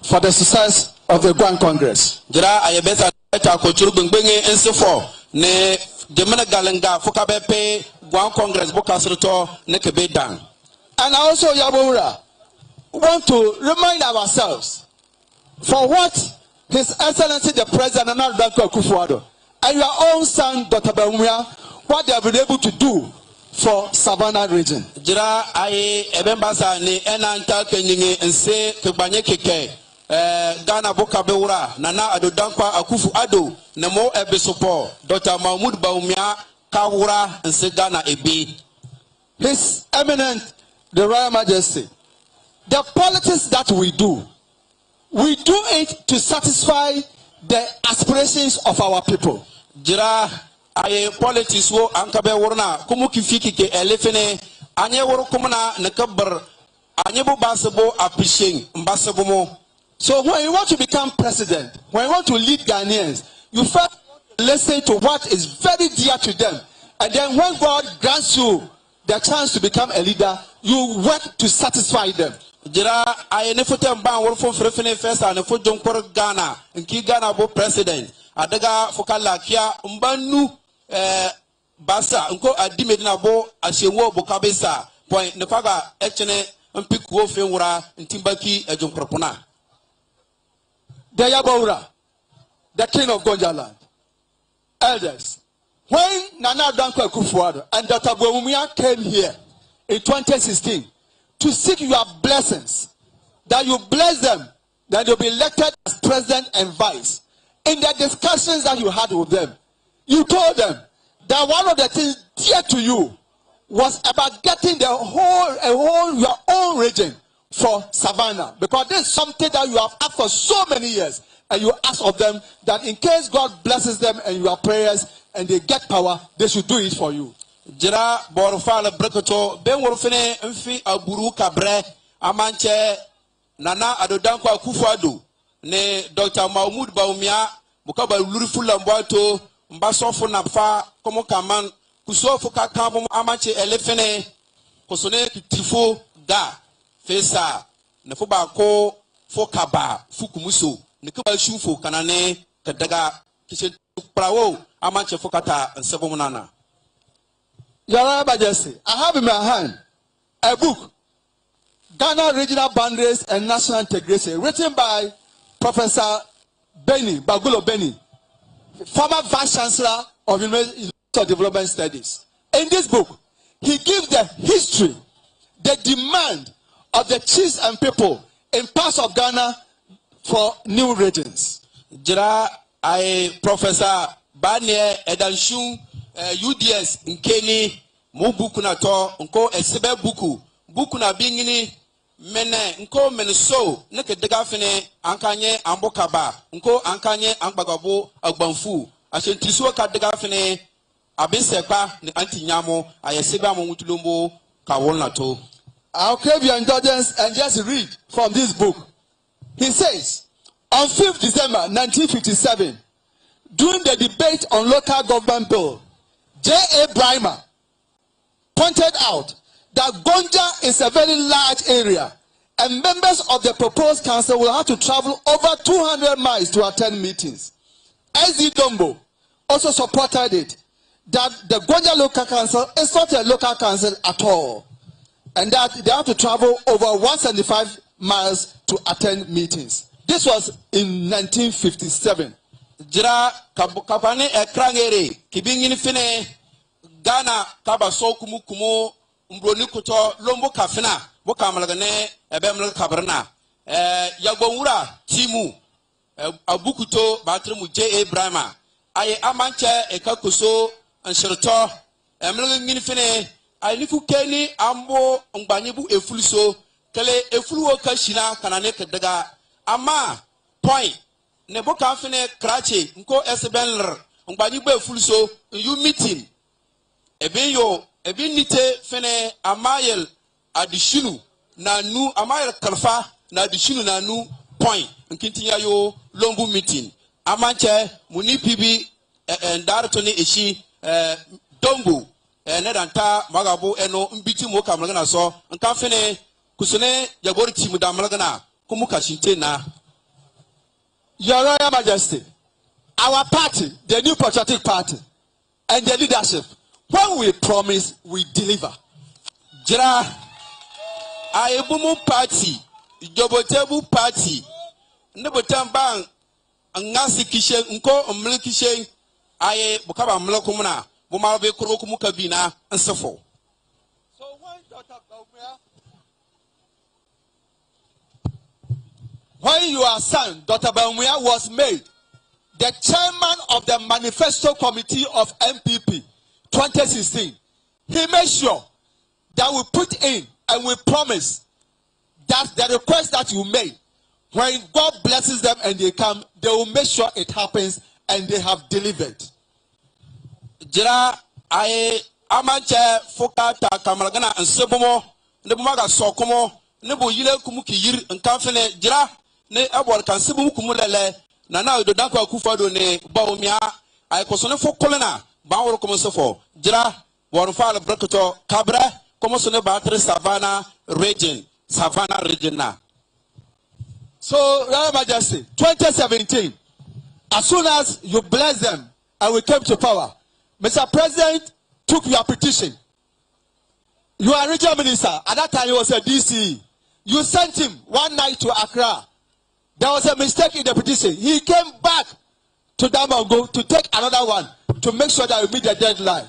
For the success of the Guan Congress. Jira aye beta kochuru bengbenge ensefo ne demena galenga fokabepe Guan Congress bokasroto nekebe dan. And also Yabura want to remind ourselves for what His Excellency the President Nana Akufo-Addo and your own son Dr. Bawumia, what they have been able to do for Savannah region. Jira aye ebembasa ni enanta kenyinge ense kebanye keke Ghana Bokabeura Nana Adodankwa Akufo-Addo nemo ebisopo Dr. Mahmoud Bawumia kawura ense Ghana ebi. His Eminent the Royal Majesty, the politics that we do it to satisfy the aspirations of our people. Jira aye politics wo ankabe worna kumu kifiki ke elefene anye woro kumana nakabar anye bo basebo appreciate mbasebo mo. So when you want to become president, when you want to lead Ghanaians, you first listen to what is very dear to them, and then when God grants you the chance to become a leader, you work to satisfy them. Jira aye ne fotem ban wor fo frefene festa ne fo jonkor Ghana nki Ghana bo president adaga fokala kia mbanu basa nko adimedina bo ashewo bo kabesa point ne faga echene mpikuo fenwura ntimbaki ejonkropona. The Yabawura, the king of Gonjaland, elders, when Nana Akufo-Addo and Dr. Bawumia came here in 2016 to seek your blessings, that you bless them, that you'll be elected as president and vice. In the discussions that you had with them, you told them that one of the things dear to you was about getting your own region for Savannah, because this is something that you have asked for so many years, and you ask of them that in case God blesses them and your prayers and they get power, they should do it for you. Jira borofala brekoto ben worofene mfi aburu kabre amanche Nana Adodankwa Akufo-Addo ne Dr. Mahmoud Bawumia mukaba lurifula mbwato mbasofo nafa komo kaman kusofo kakambo amanche elefene kosone kitifo ga fesa ne fo ba ko fo kaba fukumuso ne kuba shufo kanane kadaga kishe prawo amanche fo kata nsebo munana. Your Royal Majesty, I have in my hand a book, Ghana Regional Boundaries and National Integration, written by Professor Bagulo Benny, former Vice Chancellor of University of Development Studies. In this book, he gives the history, the demand of the chiefs and people in parts of Ghana for new regions. Jira I Professor Banye Edanshun UDS nkeni mu buku na to nko esebe buku na bingini mene nko menso ne kedega fene ankanye ambokaba nko ankanye angbagabo agbanfu asentriso kadega fene abesekwa ne antinyamo ayesebe amomutulombo kawon na to. I'll crave your indulgence and just read from this book. He says, on 5th December 1957, during the debate on local government bill, J.A. Brimer pointed out that Gonja is a very large area and members of the proposed council will have to travel over 200 miles to attend meetings. S.D. Dombo also supported it, that the Gonja local council is not a local council at all. and that they have to travel over 175 miles to attend meetings. This was in 1957. Jira kapane ekrangere kibingini fine Ghana kabaso kumu mbroni kuto lombo kafina boka amalagane ebemle kabrana Bawumia timu abukuto batremu J.A. Brahma aye amanche ekakuso anshirto emle ngini fine aynifu keni ambo ngbanyibu efuluso kele efuluwo kashina kanane kedaga ama point ne boka fine krache nko esbenler ngbanyibu efuluso you meeting ebi nite fene amayel adishinu na nu amayel kalfa na adishinu na nu point nkintinya yo lombu meeting amanche muni pibi ndarto ni eshi dongo ne danta magabu eno mbiti mo kamlaga na so nkan fene kusune jagori timu da malaga na kumuka shinte na. Your Royal Majesty, our party, the New Patriotic Party, and the leadership, when we promise, we deliver. Jira Ayebumu party, Jobotebu party, Nebotambang, Angasi Kishe, Nko, Mlikishe, Aye, Bukaba Mlokumuna, Bumabe Kurokumuka and so forth. So when your son, Dr. Bawumia, was made the chairman of the Manifesto Committee of MPP 2016, he made sure that we put in and we promise that the request that you made, when God blesses them and they come, they will make sure it happens, and they have delivered. Jira aye amanche fokata kamalagana nsebomo nebumaga sokomo nebo yile kumuki yir nkanfene jira ne abor kan sebumu kumulele na ododanko akufado ne Bawumia ay kosone fokolena baworo komo sofo jira wonfa le brekoto kabre komo sone batre savannah region na. So, Royal Majesty, 2017, as soon as you bless them and we came to power, Mr. President took your petition. You are a regional minister. At that time, he was a DCE. You sent him one night to Accra. There was a mistake in the petition. He came back to Damango to take another one to make sure that we meet the deadline.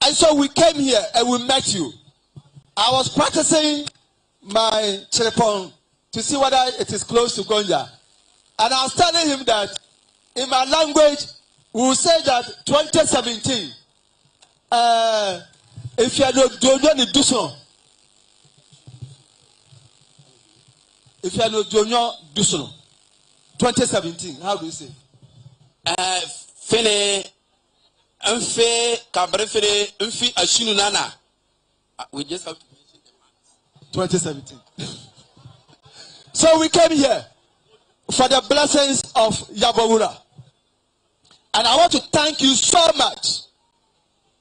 And so we came here and we met you. I was practicing my Cherepon to see whether it is close to Gonja. And I was telling him that in my language, we will say that 2017, if you are not doing it, do so. If you are not doing it, do so. 2017, how do you say? Fene, unfe, kabre fene, unfi ashinu nana. We just have to mention the month. 2017. So we came here for the blessings of Bawumia. And I want to thank you so much,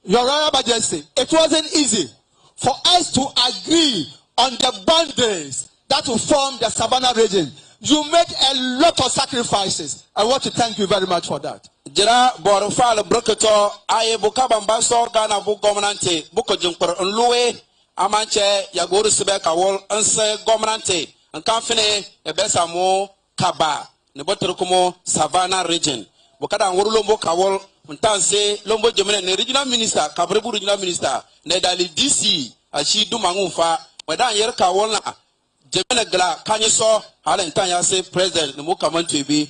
Your Royal Majesty. It wasn't easy for us to agree on the boundaries that will form the Savannah region. You made a lot of sacrifices. I want to thank you very much for that. Jira borofal broketo aye bukabambaso Ghana bu governante buko jinkor nluwe amanche yagoru sibe kawol nse governante nkanfene ebesa mo kaba ne botorkomo Savannah region bukada nguru lombo kawol ntanse lombo jemene ne regional minister kabrebu regional minister ne dali DC ashi dumangufa wadan yer kawol na jemene gla kanyiso hala ntanya se president ne mo kamantubi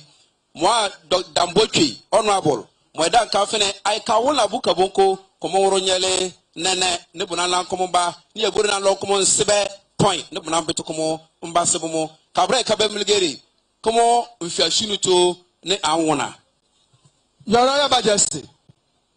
moi Bamboi honorable moi dan kafene ay kawula buka bonko komo woro nyele nene ne bunana komo ba ni egoro na lo komo sebe point ne bunan beto komo mba sebomo kabre kabe milgeri komo mfiashinu to ne anwona. Your Royal Majesty,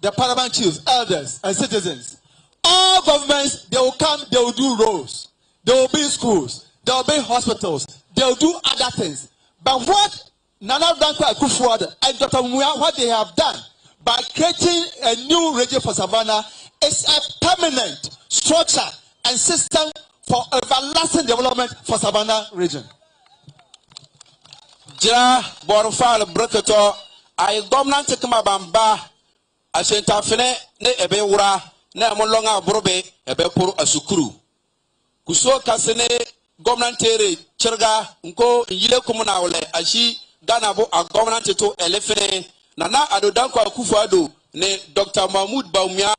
the paramount chiefs, elders and citizens, all governments, they will come, they will do roads, they will build schools, they will build hospitals, they will do other things. But what Nana Danko Akufo-Addo and Dr. Bawumia, what they have done by creating a new region for Savannah is a permanent structure and system for everlasting development for Savannah region. Jira borofal broketo ay government kama bamba asenta fene ne ebe wura na molonga brobe ebe puru asukuru kuso kasene government tere cherga nko yile kumuna ole ashi Ghana bo a government to elefene nana adodanko akufo-addo ne Dr. Mahmoud Bawumia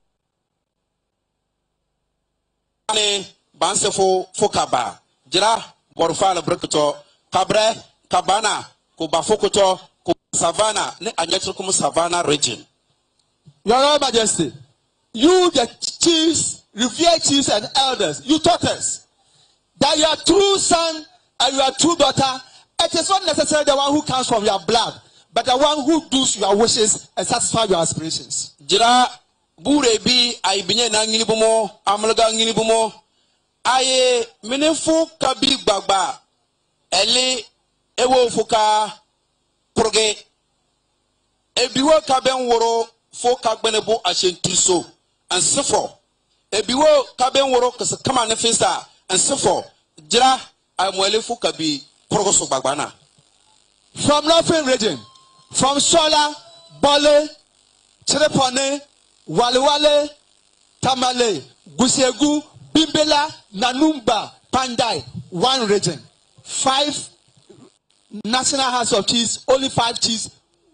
ne bansefo fokaba jira borfa la brekoto kabre kabana ko bafokoto ko savana ne anyetrukum savana region. Your Royal Majesty, you the chiefs, revered chiefs and elders, you taught us that your true son and your true daughter, it is not necessarily the one who comes from your blood, but the one who does your wishes and satisfy your aspirations. Jira bure bi ay binye na ngini bumo amalaga ngini bumo aye menefu kabi gbagba ele ewo fuka proge ebiwo kaben woro fo kagbenebo ashentriso ansefo ebiwo kaben woro kasa kama ne festa ansefo jira amwele fu kabi progoso gbagbana from Northern region, from Sola, Bole, Cherepone, Walewale, Tamale, Gusegu, Bimbela, Nanumba, Pandai, one region. 5 National House of Chiefs, only 5 chiefs.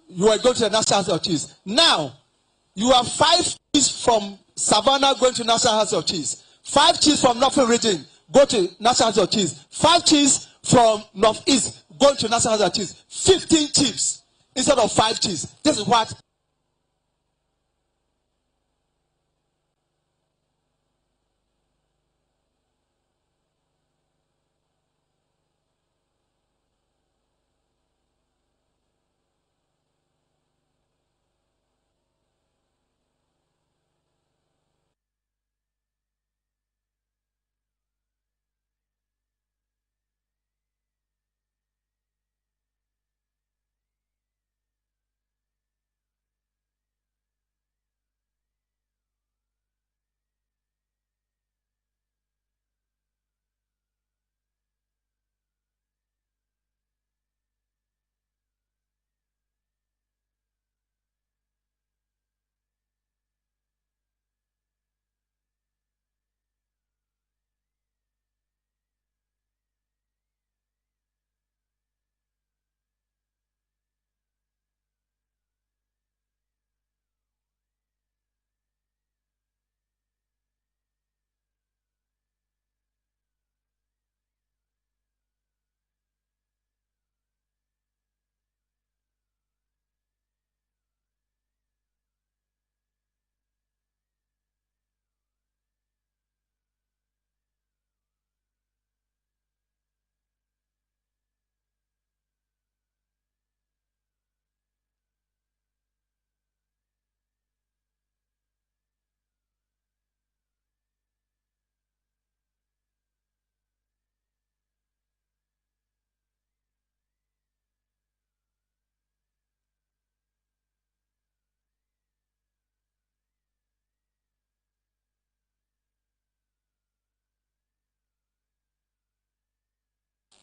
You are going to the National House of Chiefs. Now, you have 5 chiefs from Savannah going to National House of Chiefs. 5 chiefs from Northern region go to National House of Chiefs. 5 chiefs from Northeast going to National House of Chiefs. 15 chiefs instead of 5 chiefs. This is what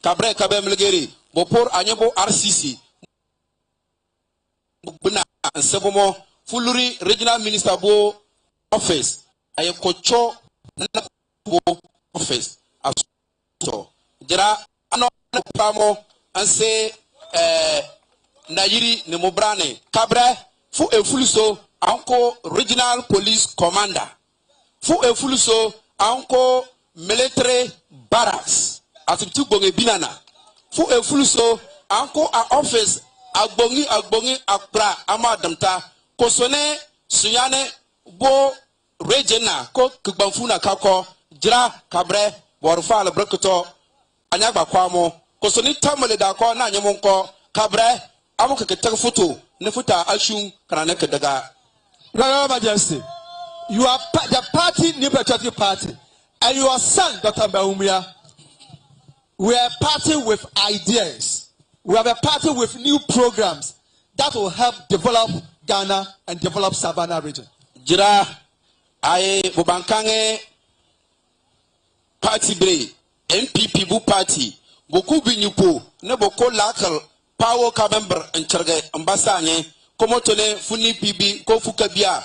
kabre kabe mlegeri bopor anyebo RCC buna sebomo fuluri regional minister bo office aye kocho na bo office aso jira ano pamo anse nayiri ne mobrane kabre fu efuluso anko regional police commander fu efuluso anko military barracks atibitu bonge binana fu efuluso anko a office agbongi akra amadamta kosone suyane bo regiona ko kigbanfuna kako jira kabre borfa le brekoto anyagba kwamo kosoni tamale da ko na nyemonko kabre amuka ketek photo ne futa ashun kana ne kedaga. Royal Majesty, you are the party, New Patriotic Party, and your son, Dr. Bawumia, we are a party with ideas. We have a party with new programs that will help develop Ghana and develop Savannah region. Jira aye bubankange party bre MPP bu party boku binyupo ne boko lakal power kabember encherge ambasanye komotone funi PB ko fukabia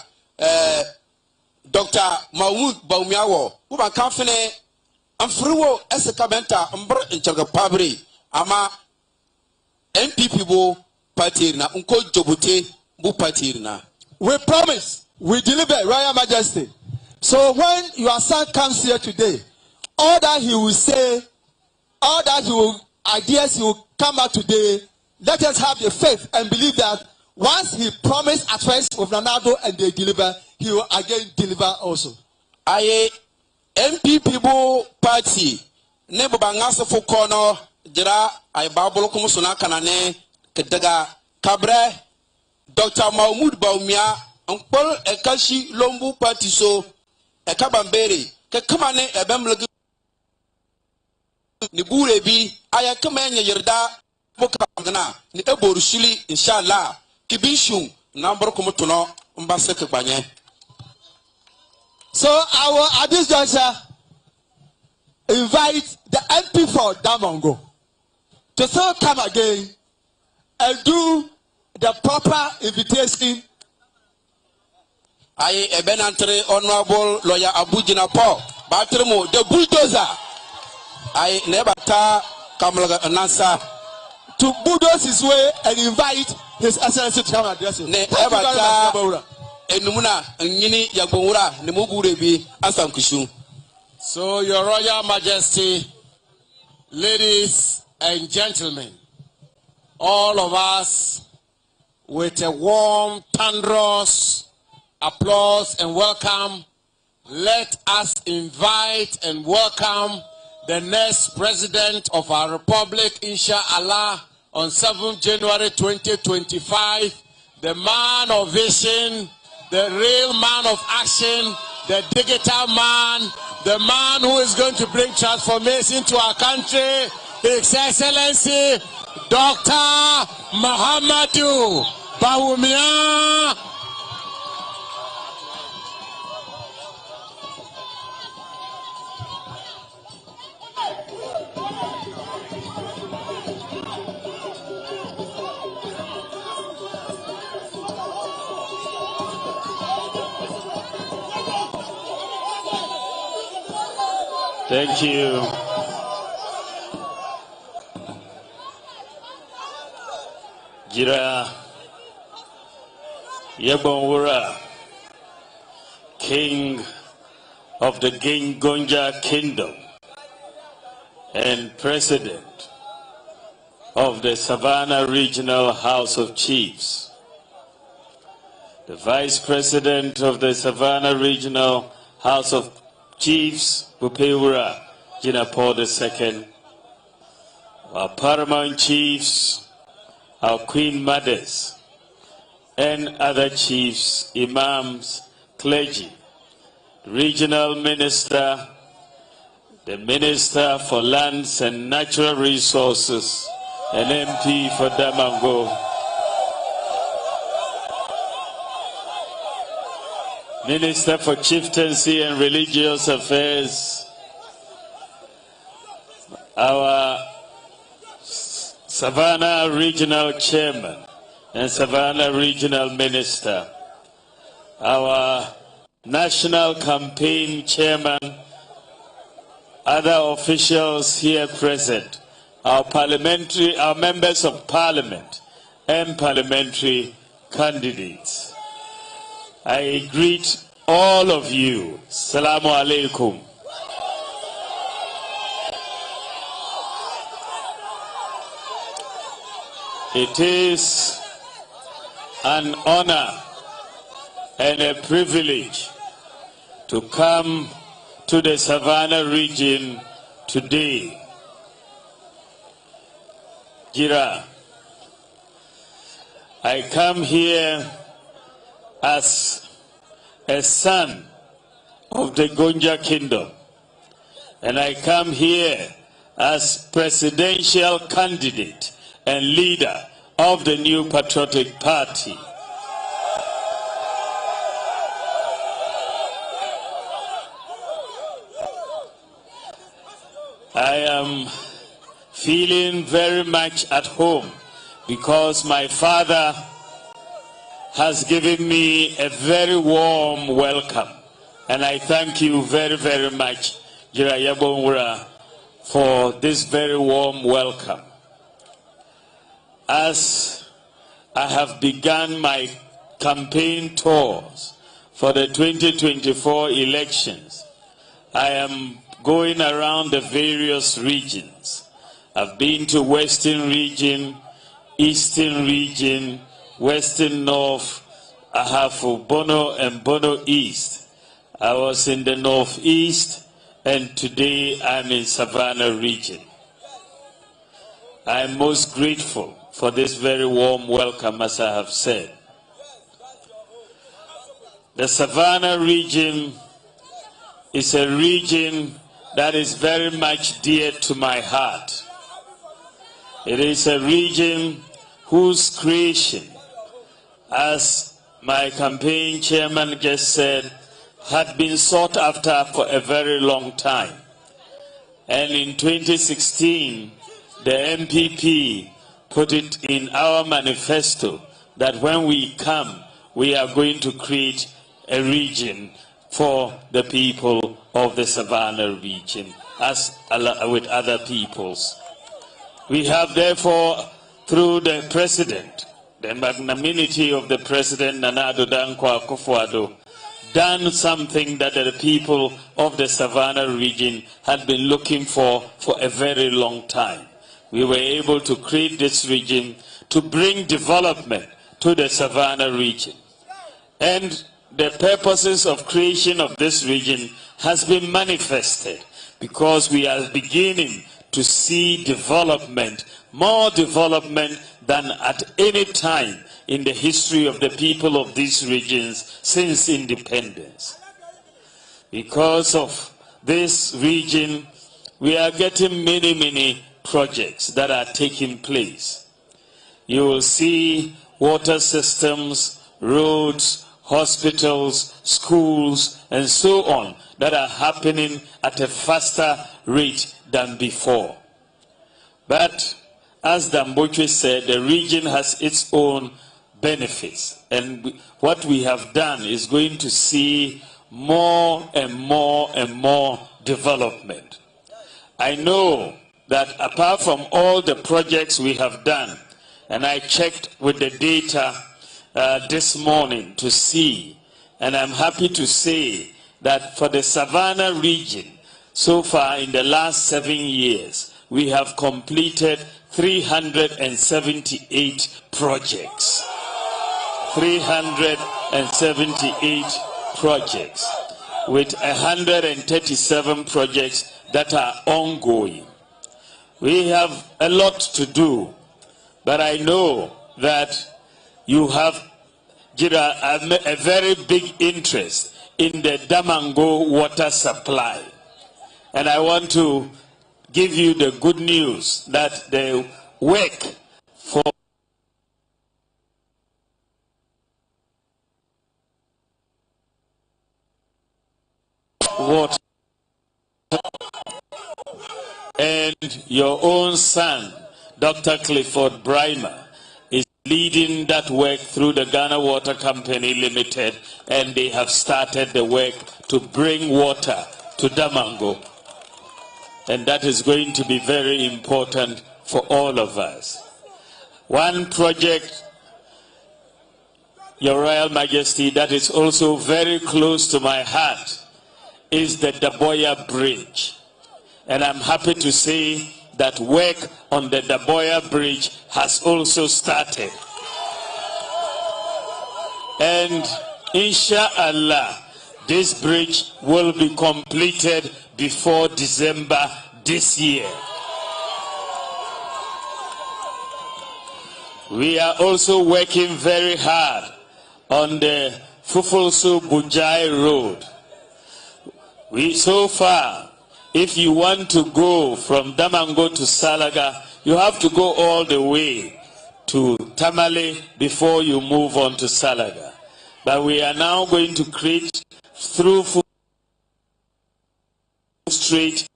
Dr. Mahmoud Bawumia wo bubankanfene amfriwo esekabenta mbr inchaga pabri ama MPP bo patirna unko jobute bu patirna. We promise, we deliver, Royal Majesty. So when your son comes here today, all that he will say, all that ideas he will come out today, let us have the faith and believe that once he promised at first with Ronaldo and they deliver, he will again deliver also. Aye MPP bo party ne bangasa fo kono jira ay babul kum suna kanane kedaga kabre Dr. Mahmoud Bawumia ankpol ekashi lombu party so ekabambere ke kamane ebemlegi ni bure bi aya kamenye yerda bokagana ni eborushili inshallah kibishu number kumutuno mbase kegbanye. So I will at this juncture invite the MP for Damongo to still come again and do the proper invitation. I ebenantre honorable lawyer Abujina Paul Batremo the bulldozer. I never ta Kamala Nasa to bulldoze his way and invite His Excellency to come and address him. So, Your Royal Majesty, ladies and gentlemen, all of us, with a warm, thunderous applause and welcome, let us invite and welcome the next president of our republic, inshallah, on 7th January 2025, the man of vision, the real man of action, the digital man, the man who is going to bring transformation to our country, His Excellency, Dr. Mahama Bawumia. Thank you. Jira Yabonwura, King of the Gonja Kingdom and President of the Savannah Regional House of Chiefs, the Vice President of the Savannah Regional House of Chiefs, Bupewura Jinapor II, our paramount chiefs, our queen mothers, and other chiefs, imams, clergy, regional minister, the Minister for Lands and Natural Resources, and MP for Damongo, Minister for Chieftaincy and Religious Affairs, our Savannah Regional Chairman and Savannah Regional Minister, our National Campaign Chairman, other officials here present, our members of Parliament and parliamentary candidates. I greet all of you. Assalamu alaikum. It is an honor and a privilege to come to the Savannah region today. Jira, I come here as a son of the Gonja Kingdom, and I come here as presidential candidate and leader of the New Patriotic Party. I am feeling very much at home because my father has given me a very warm welcome, and I thank you very, very much. Jiraya Bawumia for this very warm welcome. As I have begun my campaign tours for the 2024 elections, I am going around the various regions. I've been to Western region, Eastern region, Western North. I have for Bono and Bono East. I was in the Northeast, and today I'm in Savannah region. I'm most grateful for this very warm welcome, as I have said. The Savannah region is a region that is very much dear to my heart. It is a region whose creation, as my campaign chairman just said, had been sought after for a very long time. And in 2016, the MPP put it in our manifesto that when we come, we are going to create a region for the people of the Savannah region, as with other peoples. We have therefore, through the president, the magnanimity of the president, Nana Addo Dankwa Akufo-Addo, done something that the people of the Savannah region had been looking for a very long time. We were able to create this region to bring development to the Savannah region. And the purposes of creation of this region has been manifested because we are beginning to see development, more development than at any time in the history of the people of these regions since independence. Because of this region, we are getting many projects that are taking place. You will see water systems, roads, hospitals, schools, and so on that are happening at a faster rate than before. But as Bamboi said, the region has its own benefits, and what we have done is going to see more and more development. I know that apart from all the projects we have done, and I checked with the data this morning to see, and I'm happy to say that for the Savannah region, so far in the last 7 years, we have completed 378 projects. 378 projects, with 137 projects that are ongoing. We have a lot to do, but I know that you have a very big interest in the Damango water supply. And I want to give you the good news that the work for water and your own son, Dr. Clifford Brimer, is leading that work through the Ghana Water Company Limited, and they have started the work to bring water to Damango. And that is going to be very important for all of us. One project, Your Royal Majesty, that is also very close to my heart is the Daboya Bridge. And I'm happy to say that work on the Daboya Bridge has also started. And inshallah, this bridge will be completed before December this year. We are also working very hard on the Fufulsu-Bunjai Road. So far, if you want to go from Damango to Salaga, you have to go all the way to Tamale before you move on to Salaga. But we are now going to create through straight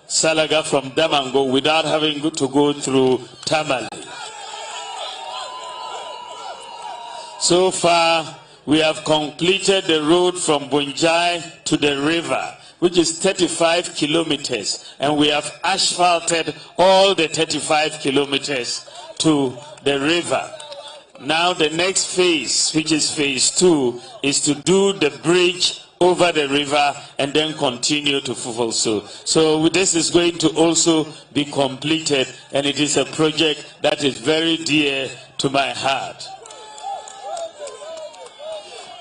Salaga from Damango without having to go through Tamale. So far, we have completed the road from Bunjai to the river which is 35 kilometers, and we have asphalted all the 35 kilometers to the river. Now the next phase, which is phase 2, is to do the bridge over the river and then continue to Fufolso. So this is going to also be completed, and it is a project that is very dear to my heart.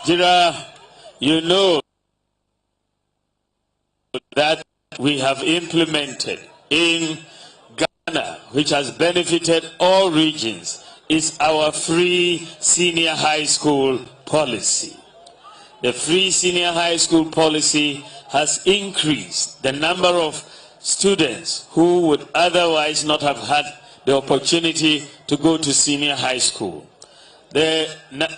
Jira, you know that we have implemented in Ghana, which has benefited all regions, is our free senior high school policy. The free senior high school policy has increased the number of students who would otherwise not have had the opportunity to go to senior high school. The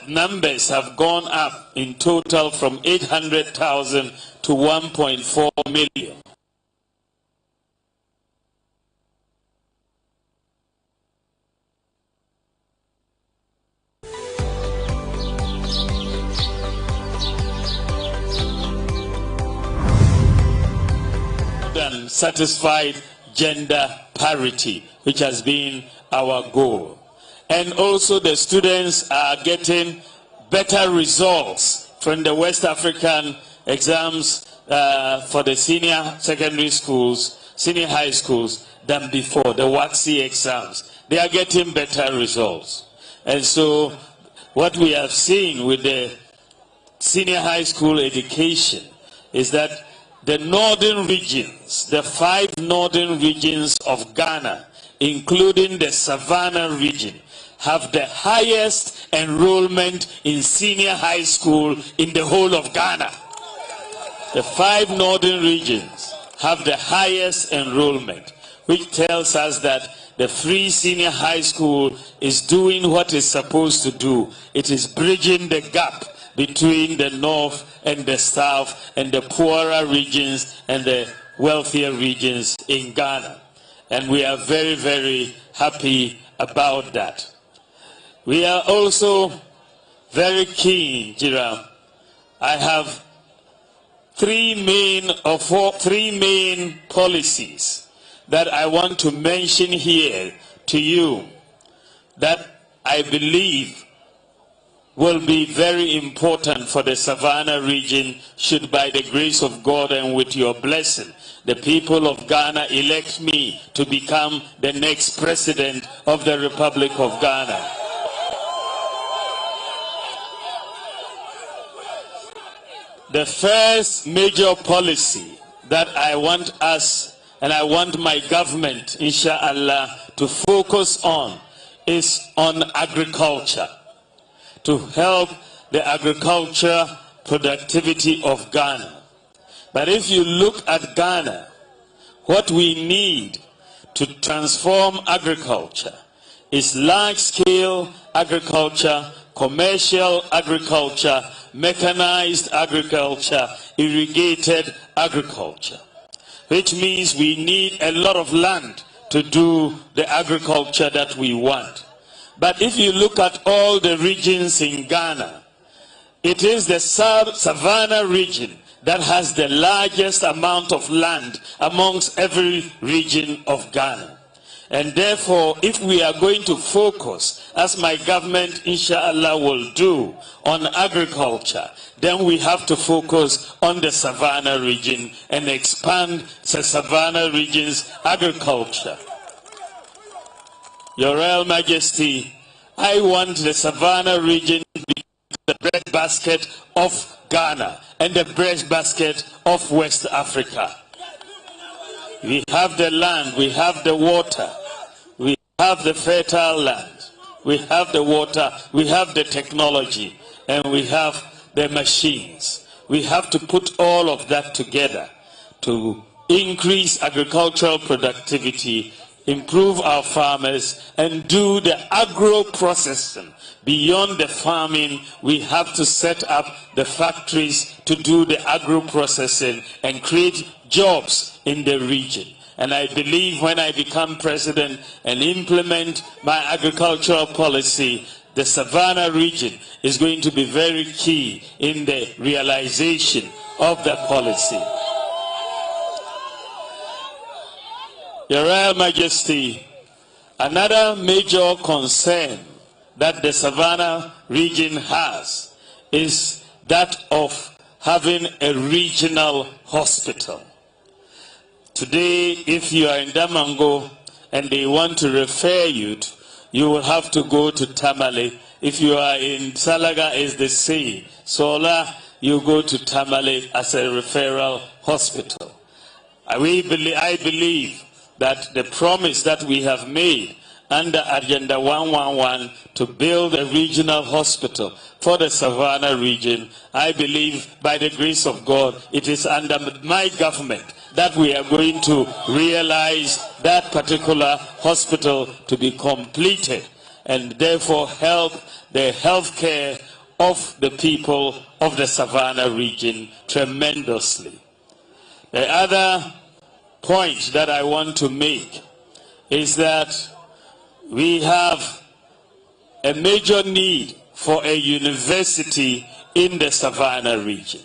numbers have gone up in total from 800,000 to 1.4 million. And satisfied gender parity, which has been our goal. And also the students are getting better results from the West African exams for the senior secondary schools, senior high schools, than before, the WACSI exams. They are getting better results. And so what we have seen with the senior high school education is that the northern regions, the 5 northern regions of Ghana, including the Savannah region, have the highest enrollment in senior high school in the whole of Ghana. The 5 northern regions have the highest enrollment, which tells us that the free senior high school is doing what it's supposed to do. It is bridging the gap between the north and the south and the poorer regions and the wealthier regions in Ghana. And we are very, very happy about that. We are also very keen, Jiram. I have 3 main policies that I want to mention here to you that I believe will be very important for the Savannah region, should by the grace of God and with your blessing, the people of Ghana elect me to become the next president of the Republic of Ghana. The first major policy that I want us, and I want my government, inshallah, to focus on is on agriculture, to help the agriculture productivity of Ghana. But if you look at Ghana, what we need to transform agriculture is large-scale agriculture, commercial agriculture, mechanized agriculture, irrigated agriculture, which means we need a lot of land to do the agriculture that we want. But if you look at all the regions in Ghana, it is the Savannah region that has the largest amount of land amongst every region of Ghana. And therefore, if we are going to focus, as my government, inshallah, will do, on agriculture, then we have to focus on the Savannah region and expand the Savannah region's agriculture. Your Royal Majesty, I want the Savannah region to be the breadbasket of Ghana and the breadbasket of West Africa. We have the land, we have the water, we have the fertile land, we have the water, we have the technology, and we have the machines. We have to put all of that together to increase agricultural productivity, improve our farmers, and do the agro-processing. Beyond the farming, we have to set up the factories to do the agro-processing and create jobs in the region. And I believe when I become president and implement my agricultural policy, the Savannah region is going to be very key in the realization of that policy. Your Royal Majesty, another major concern that the Savannah region has is that of having a regional hospital. Today, if you are in Damango and they want to refer you, you will have to go to Tamale. If you are in Salaga, it's the same. Sola, you go to Tamale as a referral hospital. I believe that the promise that we have made under Agenda 111 to build a regional hospital for the Savannah region, I believe by the grace of God, it is under my government that we are going to realize that particular hospital to be completed and therefore help the health care of the people of the Savannah region tremendously. The other point that I want to make is that we have a major need for a university in the Savannah region.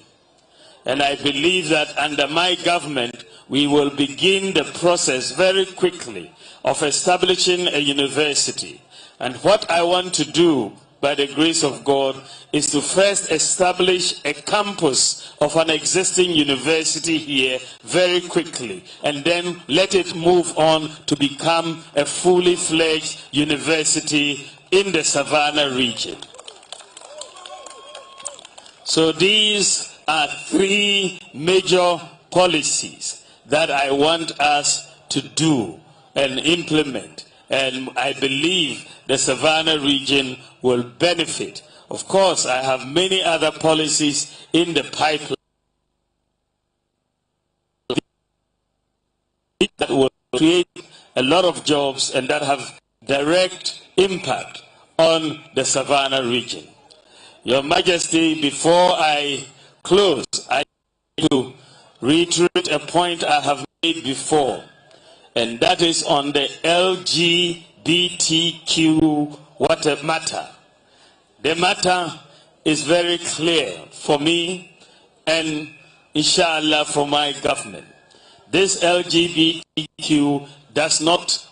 And I believe that under my government, we will begin the process very quickly of establishing a university. And what I want to do, by the grace of God, is to first establish a campus of an existing university here very quickly, and then let it move on to become a fully fledged university in the Savannah region. So these are three major policies that I want us to do and implement, and I believe the Savannah region will benefit. Of course, I have many other policies in the pipeline that will create a lot of jobs and that have direct impact on the Savannah region. Your Majesty, before I close, I need to reiterate a point I have made before, and that is on the LGBTQ matter. The matter is very clear for me and inshallah for my government. This LGBTQ does not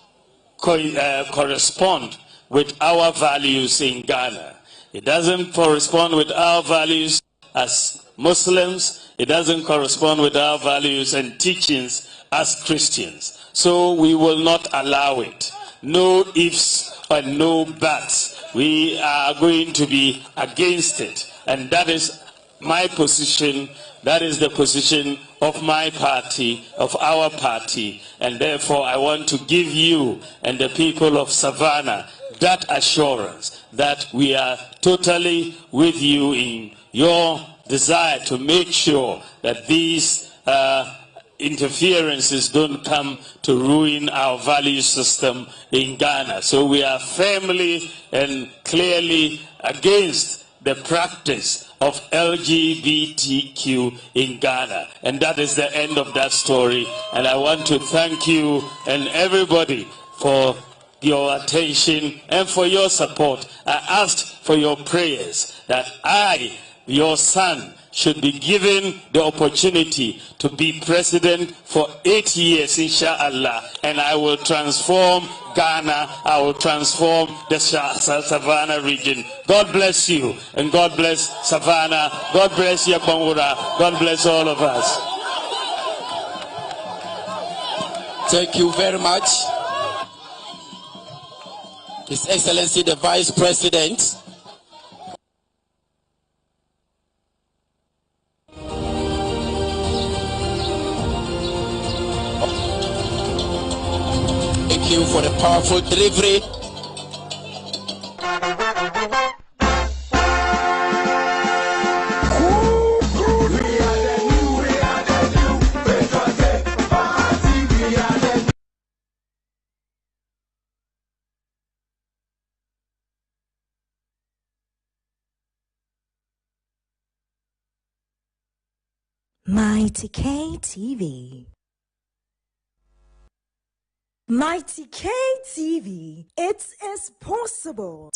correspond with our values in Ghana. It doesn't correspond with our values as Muslims. It doesn't correspond with our values and teachings as Christians. So we will not allow it. No ifs and no buts. We are going to be against it. And that is my position. That is the position of my party, of our party. And therefore I want to give you and the people of Savannah that assurance that we are totally with you in your desire to make sure that these interferences don't come to ruin our value system in Ghana. So we are firmly and clearly against the practice of LGBTQ in Ghana. And that is the end of that story. And I want to thank you and everybody for your attention and for your support. I asked for your prayers that I, your son, should be given the opportunity to be president for 8 years, inshallah, and I will transform Ghana, I will transform the Savannah region. God bless you, and God bless Savannah, God bless Yagbangura, God bless all of us. Thank you very much. His Excellency the Vice President. Thank you for the powerful delivery. Mighty K TV. Mighty K TV. It is possible.